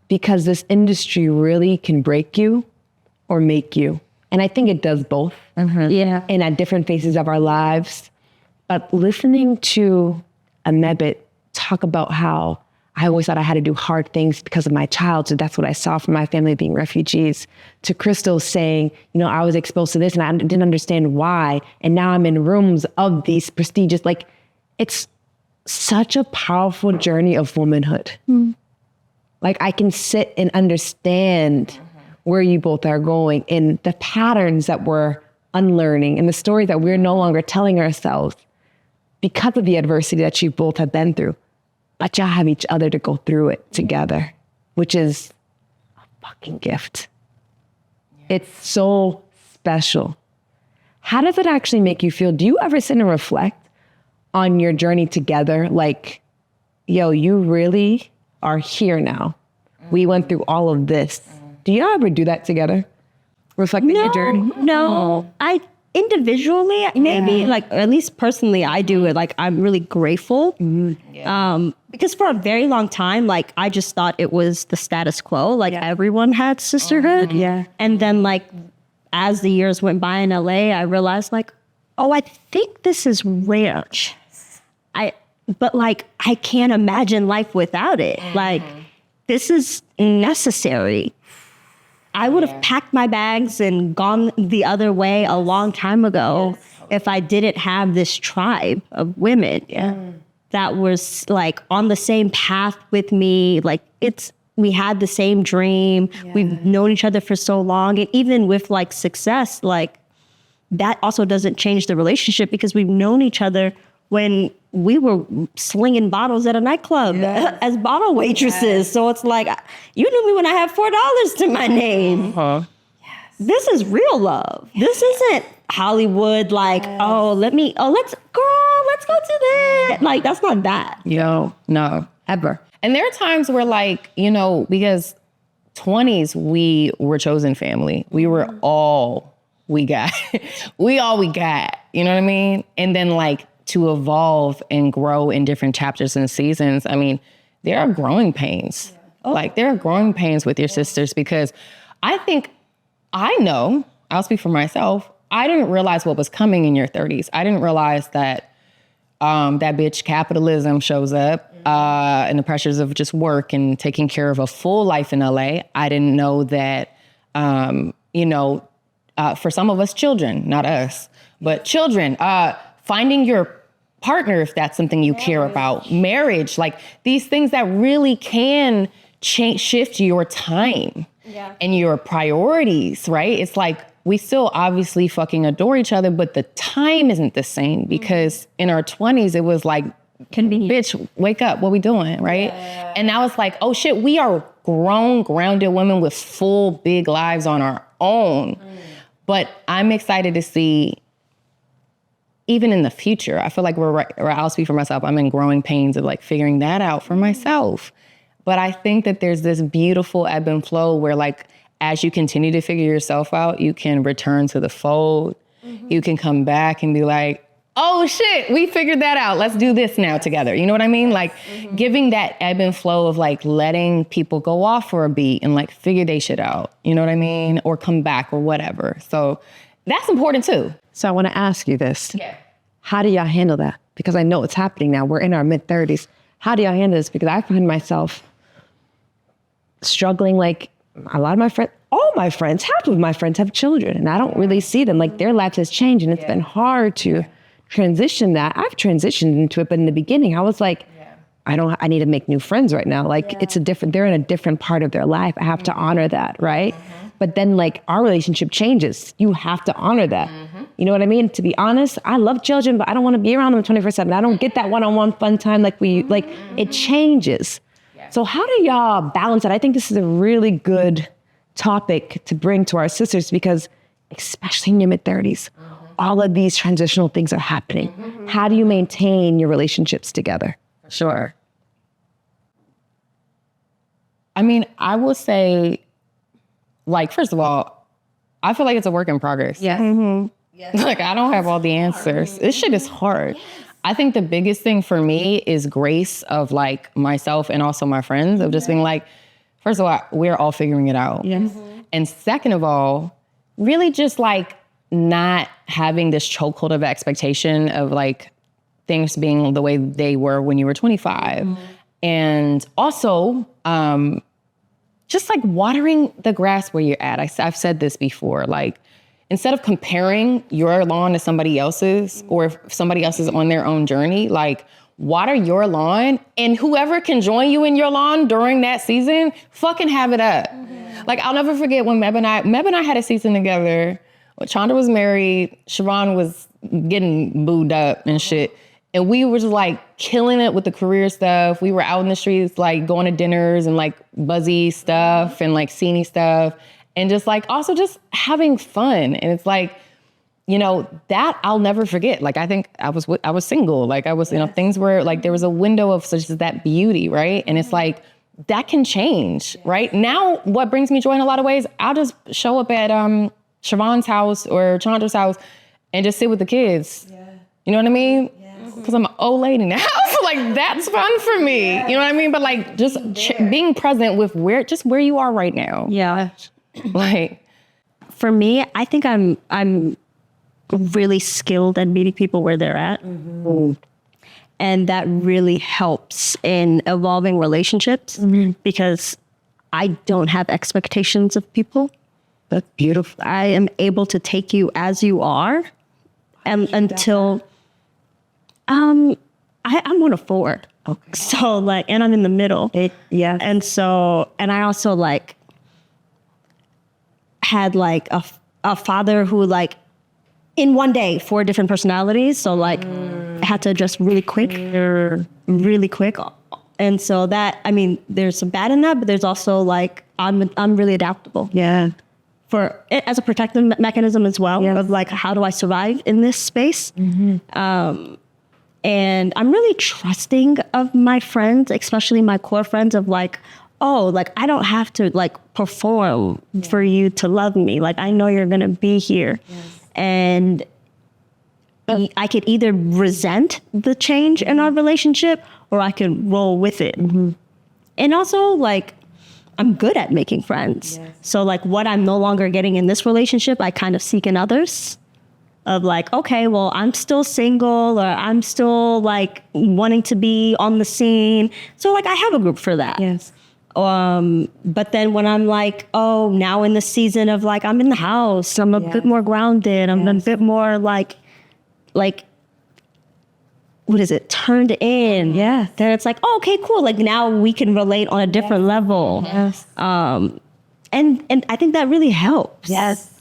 Because this industry really can break you or make you. And I think it does both. Yeah. And at different phases of our lives. But listening to Emebeit talk about how I always thought I had to do hard things because of my childhood. That's what I saw from my family being refugees. To Crystal saying, you know, I was exposed to this and I didn't understand why. And now I'm in rooms of these prestigious, like, it's such a powerful journey of womanhood. Like, I can sit and understand where you both are going and the patterns that we're unlearning and the stories that we're no longer telling ourselves because of the adversity that you both have been through. But y'all have each other to go through it together, which is a fucking gift. It's so special. How does it actually make you feel? Do you ever sit and reflect on your journey together? Like, yo, you really are here now. We went through all of this. Do you ever do that together? Reflecting your journey? No. I individually, maybe, like, at least personally, I do it. Like, I'm really grateful. Because for a very long time, like, I just thought it was the status quo. Like, everyone had sisterhood. And then, like, as the years went by in LA, I realized, like, oh, I think this is rare. but like, I can't imagine life without it. Like, this is necessary. I would have packed my bags and gone the other way a long time ago if I didn't have this tribe of women that was like on the same path with me. Like, we had the same dream. We've known each other for so long. And even with like success, like that also doesn't change the relationship because we've known each other when we were slinging bottles at a nightclub as bottle waitresses. So it's like, you knew me when I had $4 to my name. This is real love. This isn't Hollywood like, let's go to that. Like, that's not that. Yo, no, ever. And there are times where like, you know, because 20s, we were chosen family. We were all we got. we got, you know what I mean? And then like to evolve and grow in different chapters and seasons, I mean, there are growing pains. Like there are growing pains with your sisters because I'll speak for myself. I didn't realize what was coming in your 30s. I didn't realize that that bitch capitalism shows up and the pressures of just work and taking care of a full life in LA. I didn't know that, for some of us children, not us, but children, finding your partner, if that's something you care about, marriage, like these things that really can shift your time and your priorities, right? It's like, we still obviously fucking adore each other, but the time isn't the same because in our 20s, it was like, bitch, wake up, what we doing, right? And now it's like, oh shit, we are grown, grounded women with full, big lives on our own. But I'm excited to see, even in the future, I feel like I'll speak for myself, I'm in growing pains of like figuring that out for myself. But I think that there's this beautiful ebb and flow where like, as you continue to figure yourself out, you can return to the fold. You can come back and be like, oh shit, we figured that out. Let's do this now together. You know what I mean? Like giving that ebb and flow of like letting people go off for a beat and like figure they shit out. You know what I mean? Or come back or whatever. So that's important too. So I want to ask you this. How do y'all handle that? Because I know it's happening now. We're in our mid-30s. How do y'all handle this? Because I find myself struggling. Like a lot of my friends, all my friends, half of my friends have children and I don't really see them. Like their lives has changed and it's been hard to transition that. I've transitioned into it, but in the beginning I was like, I need to make new friends right now. Like they're in a different part of their life. I have to honor that, right? But then like our relationship changes. You have to honor that. You know what I mean? To be honest, I love children, but I don't want to be around them 24/7. I don't get that one-on-one fun time like it changes. So how do y'all balance that? I think this is a really good topic to bring to our sisters because especially in your mid-30s, all of these transitional things are happening. How do you maintain your relationships together? Sure. I mean, I will say, like, first of all, I feel like it's a work in progress. Like, I don't have all the answers. This shit is hard. I think the biggest thing for me is grace of like myself and also my friends of just being like, first of all, we're all figuring it out. And second of all, really just like not having this chokehold of expectation of like things being the way they were when you were 25. And also just like watering the grass where you're at. I've said this before, like, instead of comparing your lawn to somebody else's, or if somebody else is on their own journey, like water your lawn and whoever can join you in your lawn during that season, fucking have it up. Like I'll never forget when Meb and I had a season together. Chandra was married, Siobhan was getting booed up and shit. And we were just like killing it with the career stuff. We were out in the streets, like going to dinners and like buzzy stuff and like sceney stuff. And just like, also just having fun. And it's like, you know, that I'll never forget. Like, I think I was single. Like I was, you know, things were like, there was a window of such as that beauty, right? And it's like, that can change, right? Now, what brings me joy in a lot of ways, I'll just show up at Siobhan's house or Chandra's house and just sit with the kids. You know what I mean? Because I'm an old lady now. So like, that's fun for me. You know what I mean? But like, just being present with where you are right now. Like, for me, I think I'm really skilled at meeting people where they're at. And that really helps in evolving relationships because I don't have expectations of people. That's beautiful. I am able to take you as you are, and until I'm on a 4. Okay. So like, and I'm in the middle. Yeah. And so, and I also like had like a father who like in one day 4 different personalities. So like I had to adjust really quick. And so that, I mean, there's some bad in that, but there's also like, I'm really adaptable. Yeah. For it as a protective mechanism as well, of like, how do I survive in this space? And I'm really trusting of my friends, especially my core friends, of like, oh, like I don't have to like perform for you to love me. Like I know you're gonna be here. And I could either resent the change in our relationship or I can roll with it. And also like, I'm good at making friends. So like what I'm no longer getting in this relationship, I kind of seek in others. Of like, okay, well, I'm still single or I'm still like wanting to be on the scene. So like I have a group for that. Yes. But then when I'm like, oh, now in the season of like, I'm in the house, I'm a bit more grounded. I'm a bit more like, what is it? Turned in. Yeah. Then it's like, oh, okay, cool. Like now we can relate on a different level. Yes. And I think that really helps. Yes.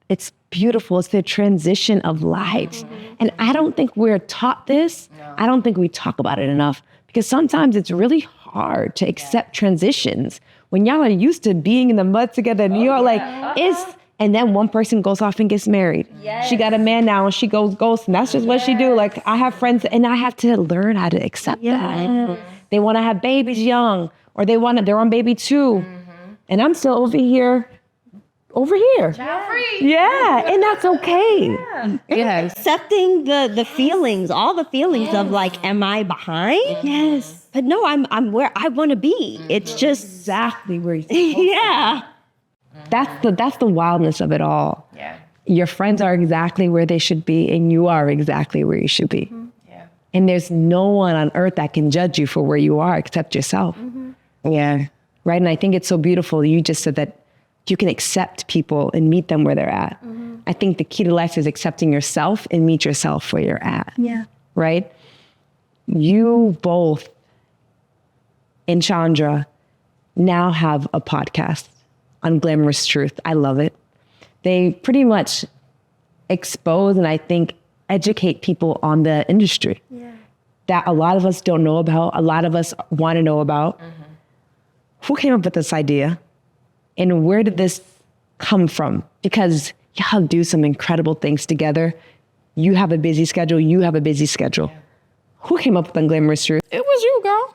It's beautiful. It's the transition of lives. And I don't think we're taught this. No. I don't think we talk about it enough because sometimes it's really hard to accept transitions when y'all are used to being in the mud together and you're like, and then one person goes off and gets married. She got a man now and she goes ghost and that's just what she do. Like I have friends and I have to learn how to accept that. They want to have babies young or they're on baby 2. And I'm still over here. Child free. Yeah, and that's okay. Yes. Accepting the feelings, all the feelings of like, am I behind? Yes. But no, I'm where I want to be. It's just Exactly where you yeah. That's the wildness of it all. Yeah. Your friends are exactly where they should be and you are exactly where you should be. Yeah. And there's no one on earth that can judge you for where you are except yourself. Yeah. Right? And I think it's so beautiful. You just said that you can accept people and meet them where they're at. I think the key to life is accepting yourself and meet yourself where you're at. Yeah. Right? You both and Chandra now have a podcast, Unglamorous Truth. I love it. They pretty much expose and I think educate people on the industry that a lot of us don't know about, a lot of us want to know about. Who came up with this idea? And where did this come from? Because y'all do some incredible things together. You have a busy schedule. You have a busy schedule. Who came up with Unglamorous Truth? It was you, girl.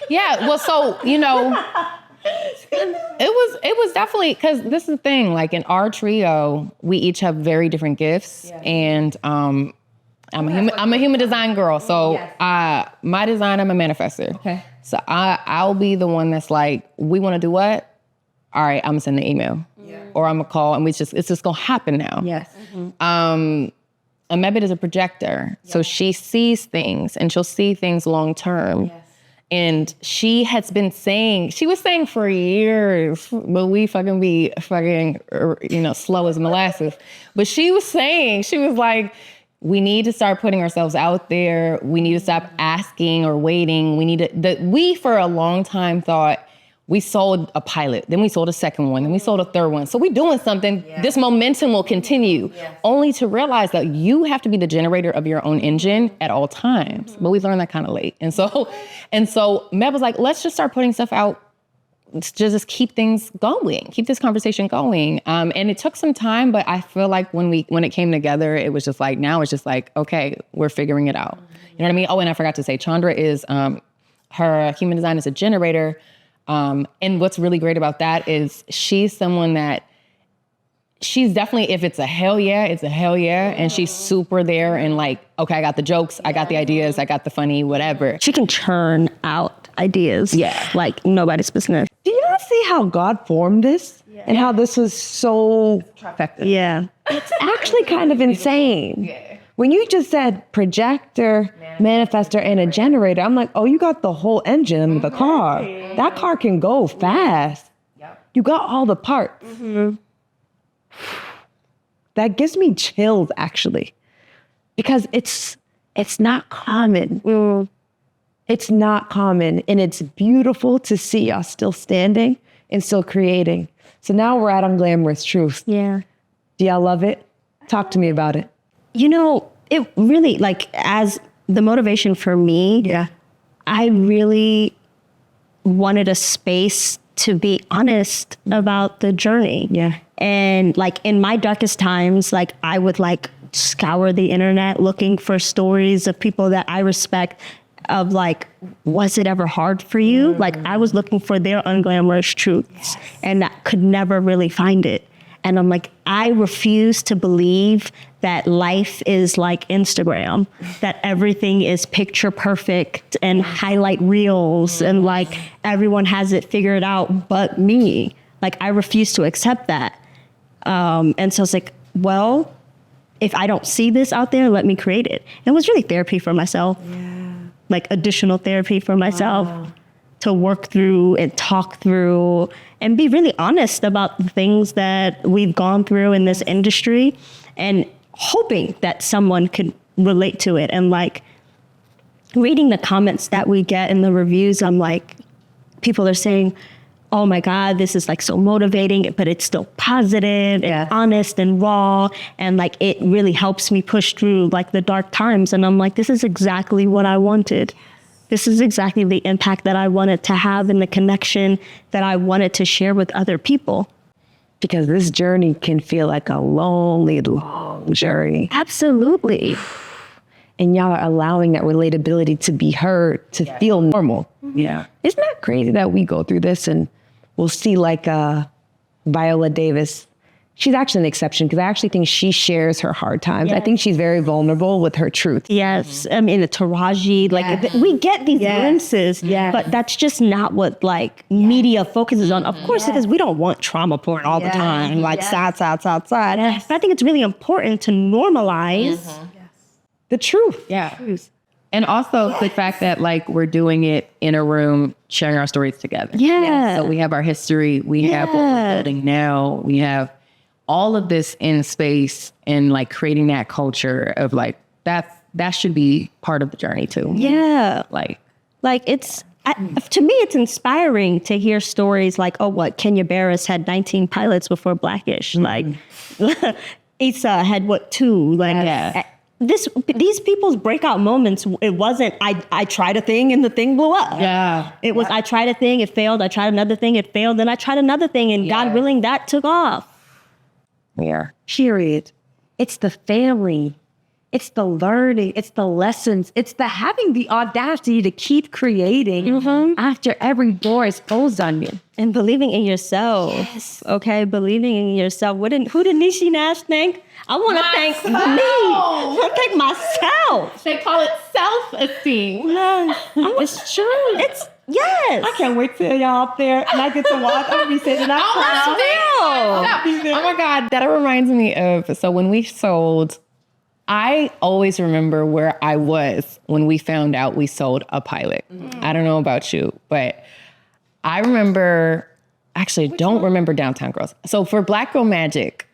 Yeah, well, so, you know, it was definitely, because this is the thing, like in our trio, we each have very different gifts. And I'm a human design girl. So my design, I'm a manifestor. Okay. So I'll be the one that's like, we want to do what? All right, I'm gonna send an email or I'm gonna call and it's just gonna happen now. Yes. Emebeit is a projector. So she sees things and she'll see things long term. And she was saying for years, but we fucking be slow as molasses. But she was like, we need to start putting ourselves out there. We need to stop asking or waiting. We for a long time thought we sold a pilot, then we sold a second one, then we sold a third one. So we're doing something, this momentum will continue, only to realize that you have to be the generator of your own engine at all times. But we learned that kind of late. And so Meb was like, let's just start putting stuff out, just keep things going, keep this conversation going. And it took some time, but I feel like when it came together, it was just like, now it's just like, okay, we're figuring it out. You know what I mean? Oh, and I forgot to say, Chandra is, her human design is a generator. And what's really great about that is she's someone that she's definitely, if it's a hell yeah, it's a hell yeah. And she's super there and like, okay, I got the jokes, I got the ideas, I got the funny, whatever. She can churn out ideas. Yeah. Like nobody's business. Do you not see how God formed this and how this was so Trifecta. Yeah. It's actually kind of insane. When you just said projector, manifestor, and a generator, I'm like, oh, you got the whole engine of the car. That car can go fast. You got all the parts. That gives me chills, actually, because it's not common. It's not common, and it's beautiful to see us still standing and still creating. So now we're at Unglamorous Truth. Yeah. Do y'all love it? Talk to me about it. You know, it really, like, as the motivation for me, I really wanted a space to be honest about the journey. Yeah. And like in my darkest times, like I would like scour the internet looking for stories of people that I respect of like, was it ever hard for you? Like I was looking for their unglamorous truths and I could never really find it. And I'm like, I refuse to believe that life is like Instagram, that everything is picture perfect and highlight reels and like everyone has it figured out but me. Like I refuse to accept that. And so it's like, well, if I don't see this out there, let me create it. And it was really therapy for myself, like additional therapy for myself to work through and talk through and be really honest about the things that we've gone through in this industry and hoping that someone could relate to it. And like reading the comments that we get in the reviews, I'm like, people are saying, oh my God, this is like so motivating, but it's still positive and honest and raw. And like, it really helps me push through like the dark times. And I'm like, this is exactly what I wanted. This is exactly the impact that I wanted to have and the connection that I wanted to share with other people. Because this journey can feel like a lonely, long journey. Absolutely. And y'all are allowing that relatability to be heard, to feel normal. Yeah. Isn't that crazy that we go through this and we'll see like Viola Davis. She's actually an exception because I actually think she shares her hard times. I think she's very vulnerable with her truth. Yes. I mean, the Taraji, like we get these glimpses, but that's just not what like media focuses on. Of course, because we don't want trauma porn all the time, like sad. But I think it's really important to normalize the truth. Yeah. And also the fact that like we're doing it in a room, sharing our stories together. Yeah. So we have our history, we have what we're building now, we have all of this in space and like creating that culture of like, that should be part of the journey too. Yeah. Like it's, to me, it's inspiring to hear stories like, oh, what, Kenya Barris had 19 pilots before Blackish. Like Issa had 2? Like these people's breakout moments, it wasn't, I tried a thing and the thing blew up. Yeah. It was, I tried a thing, it failed. I tried another thing, it failed. Then I tried another thing and God willing, that took off. Yeah. Period. It's the family. It's the learning. It's the lessons. It's the having the audacity to keep creating after every door is closed on you. And believing in yourself. Yes. Okay, believing in yourself. Who did Niecy Nash thank? I want to thank me. I want to thank myself. they call it self-esteem. It's true. Yes. I can't wait till y'all up there and I get to watch. I'm going to be sitting out. Oh my God, that reminds me of, so when we sold, I always remember where I was when we found out we sold a pilot. I don't know about you, but I remember, actually don't remember Downtown Girls. So for Black Girl Magic,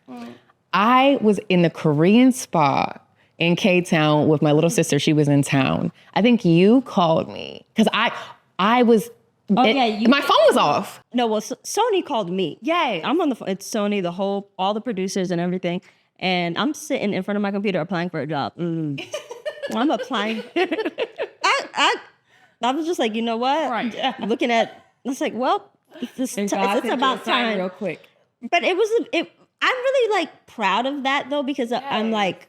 I was in the Korean spa in K-Town with my little sister. She was in town. I think you called me because I was, my phone was off. No, well, Sony called me. Yay. I'm on the phone. It's Sony, all the producers and everything. And I'm sitting in front of my computer applying for a job. I'm applying. I was just like, you know what? Right. Looking at, it's like, well, it's about time. Real quick. But I'm really like proud of that though, because I'm like,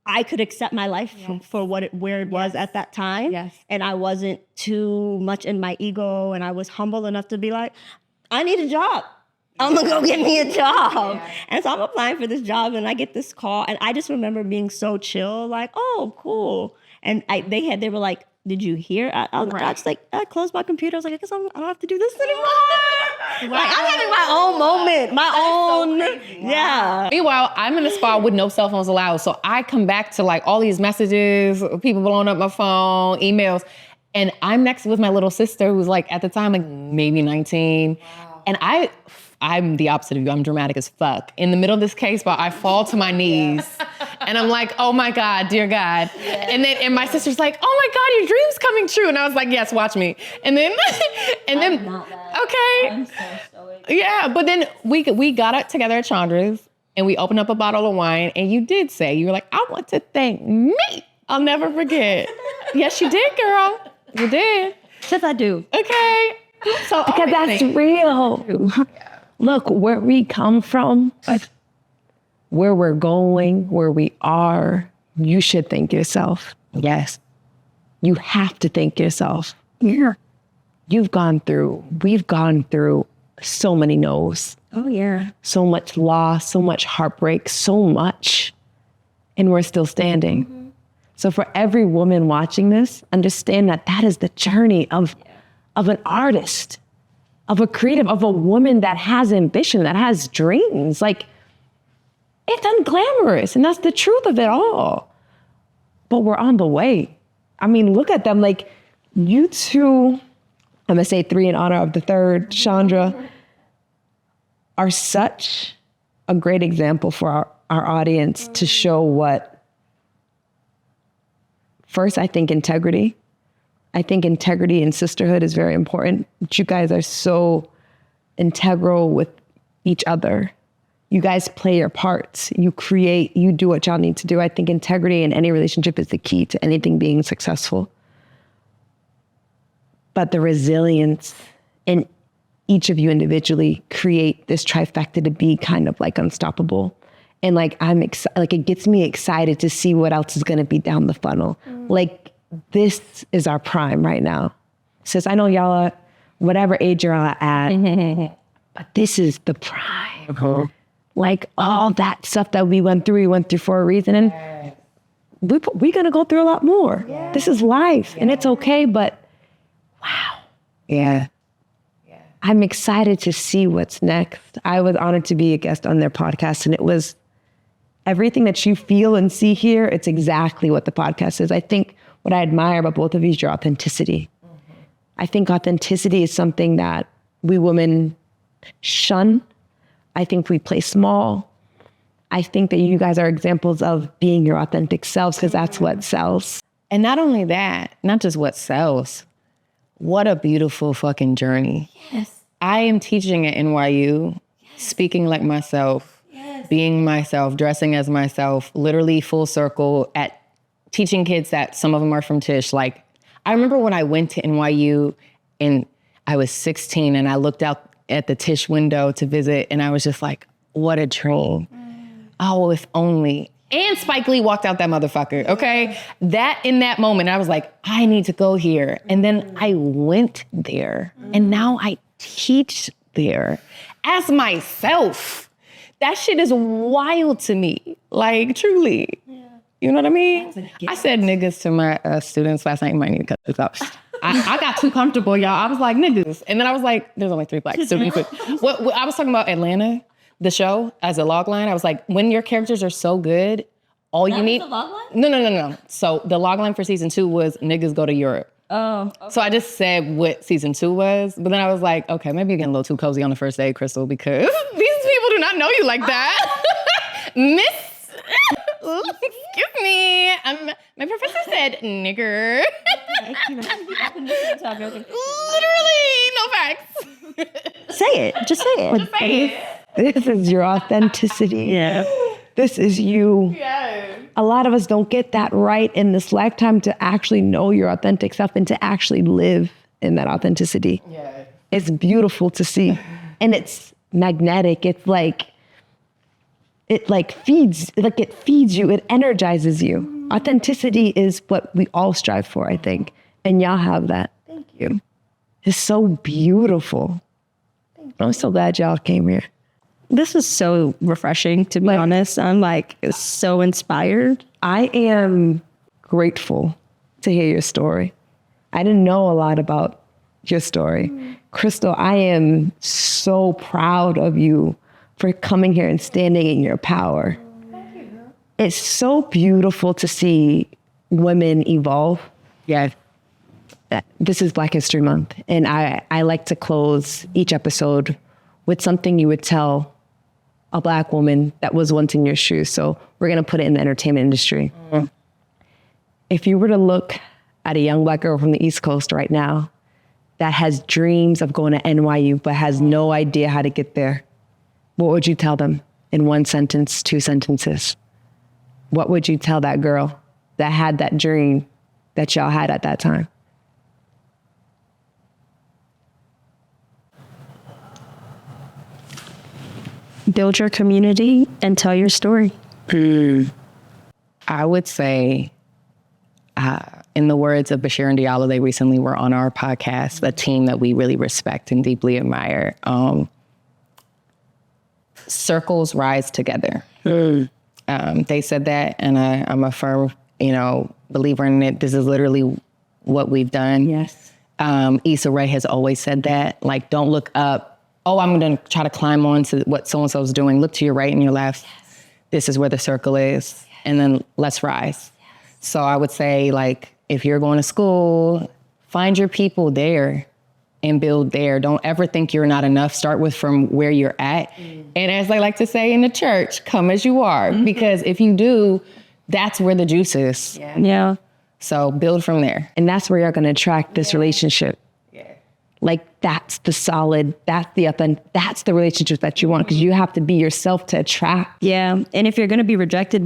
I could accept my life for where it was at that time. Yes. And I wasn't too much in my ego and I was humble enough to be like, I need a job. I'm gonna go get me a job. Yeah. And so I'm applying for this job and I get this call and I just remember being so chill, like, oh, cool. And they were like, did you hear? I was like, I closed my computer. I was like, I guess I don't have to do this anymore. Like, I'm having my own moment, yeah. Meanwhile, I'm in a spa with no cell phones allowed. So I come back to like all these messages, people blowing up my phone, emails. And I'm next with my little sister who's like, at the time, like maybe 19. Wow. And I'm the opposite of you. I'm dramatic as fuck. In the middle of this case, but I fall to my knees and I'm like, oh my God, dear God. Yeah. And my sister's like, oh my God, your dream's coming true. And I was like, yes, watch me. And then, I'm not that. Okay. I'm so stoic. Yeah, but then we got it together at Chandra's and we opened up a bottle of wine and you did say, you were like, I want to thank me. I'll never forget. Yes, you did, girl. You did. Yes, I do. Okay. So Because that's real. Yeah. Look, where we come from, where we're going, where we are, you should thank yourself. Yes. You have to thank yourself. Yeah. We've gone through so many no's. Oh, yeah. So much loss, so much heartbreak, so much. And we're still standing. Mm-hmm. So for every woman watching this, understand that that is the journey of an artist, of a creative, of a woman that has ambition, that has dreams. Like, it's unglamorous, and that's the truth of it all. But we're on the way. I mean, look at them. Like, you two, I'm gonna say 3 in honor of the third, Chandra, are such a great example for our audience to show what, first, I think integrity. I think integrity in sisterhood is very important. You guys are so integral with each other. You guys play your parts. You create, you do what y'all need to do. I think integrity in any relationship is the key to anything being successful. But the resilience in each of you individually create this trifecta to be kind of like unstoppable. And like, it gets me excited to see what else is gonna be down the funnel. Like, this is our prime right now. Says, I know y'all are whatever age you're at, but this is the prime. Like, all that stuff that we went through for a reason. And we're gonna go through a lot more. This is life, and it's okay, but wow. Yeah. I'm excited to see what's next. I was honored to be a guest on their podcast, and it was everything that you feel and see here, it's exactly what the podcast is. I think what I admire about both of you is your authenticity. Mm-hmm. I think authenticity is something that we women shun. I think we play small. I think that you guys are examples of being your authentic selves, because that's what sells. And not only that, not just what sells, what a beautiful fucking journey. Yes. I am teaching at NYU, speaking like myself, being myself, dressing as myself, literally full circle at teaching kids that some of them are from Tisch. Like, I remember when I went to NYU and I was 16 and I looked out at the Tisch window to visit and I was just like, what a dream. Oh, if only. And Spike Lee walked out that motherfucker, okay? That in that moment, I was like, I need to go here. And then I went there and now I teach there as myself. That shit is wild to me, like truly. You know what I mean? I said niggas to my students last night. You might need to cut this out. I got too comfortable, y'all. I was like, niggas. And then I was like, there's only 3 black students. What I was talking about Atlanta, the show, as a log line. I was like, when your characters are so good, all you need... That was the log line? No. So the log line for season 2 was niggas go to Europe. Oh. Okay. So I just said what season 2 was. But then I was like, okay, maybe you're getting a little too cozy on the first day, Crystal, because these people do not know you like that. Miss... Excuse me. My professor said nigger. Literally, no facts. Say it. Just say it. Just say it. This is your authenticity. Yeah. This is you. Yeah. A lot of us don't get that right in this lifetime to actually know your authentic self and to actually live in that authenticity. Yeah. It's beautiful to see. And it's magnetic. It's like, it feeds you, it energizes you. Authenticity is what we all strive for, I think. And y'all have that. Thank you. It's so beautiful. I'm so glad y'all came here. This is so refreshing, to be honest. I'm like so inspired. I am grateful to hear your story. I didn't know a lot about your story. Crystal, I am so proud of you for coming here and standing in your power. Thank you. It's so beautiful to see women evolve. Yes. This is Black History Month, and I like to close each episode with something you would tell a Black woman that was once in your shoes. So we're going to put it in the entertainment industry. Mm-hmm. If you were to look at a young Black girl from the East Coast right now that has dreams of going to NYU but has no idea how to get there, what would you tell them in one sentence, two sentences? What would you tell that girl that had that dream that y'all had at that time? Build your community and tell your story. I would say, in the words of Bashir and Diallo, they recently were on our podcast, a team that we really respect and deeply admire. Circles rise together. They said that, and I'm a firm, believer in it. This is literally what we've done. Yes. Issa Rae has always said that. Like, don't look up. Oh, I'm going to try to climb on to what so-and-so is doing. Look to your right and your left. Yes. This is where the circle is. Yes. And then let's rise. Yes. So I would say, like, if you're going to school, find your people there and build there. Don't ever think you're not enough. Start with from where you're at. And as I like to say in the church, come as you are. Because if you do, that's where the juice is. Yeah. So build from there. And that's where you're going to attract this relationship. Like, that's the solid, that's the relationship that you want, because you have to be yourself to attract. Yeah. And if you're going to be rejected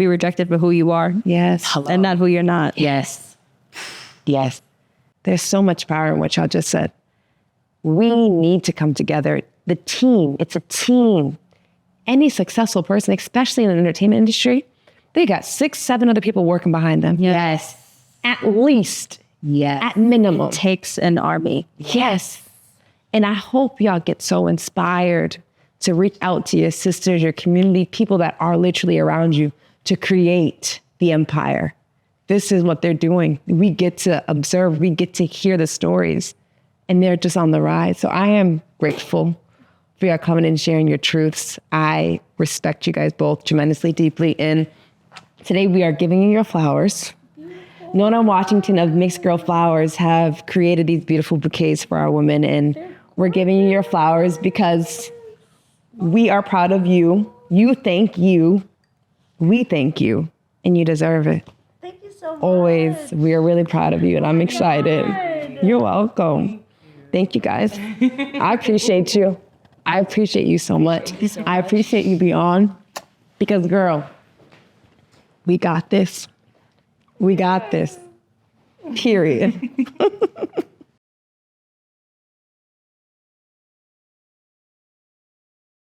for who you are. Yes. Hello. And not who you're not. Yes. Yes. There's so much power in what y'all just said. We need to come together. The team, it's a team. Any successful person, especially in the entertainment industry, they got 6, 7 other people working behind them. Yes. At least. Yes. At minimum. It takes an army. Yes. And I hope y'all get so inspired to reach out to your sisters, your community, people that are literally around you to create the empire. This is what they're doing. We get to observe, we get to hear the stories, and they're just on the rise. So I am grateful for y'all coming and sharing your truths. I respect you guys both tremendously deeply. And today we are giving you your flowers. Nona Washington of Mixed Girl Flowers have created these beautiful bouquets for our women, and we're giving you your flowers because we are proud of you. You thank you. We thank you, and you deserve it. Thank you so much. Always. We are really proud of you, and I'm excited. You're welcome. Thank you, guys. I appreciate you. I appreciate you so much. I appreciate you beyond, because, girl, we got this. We got this. Period.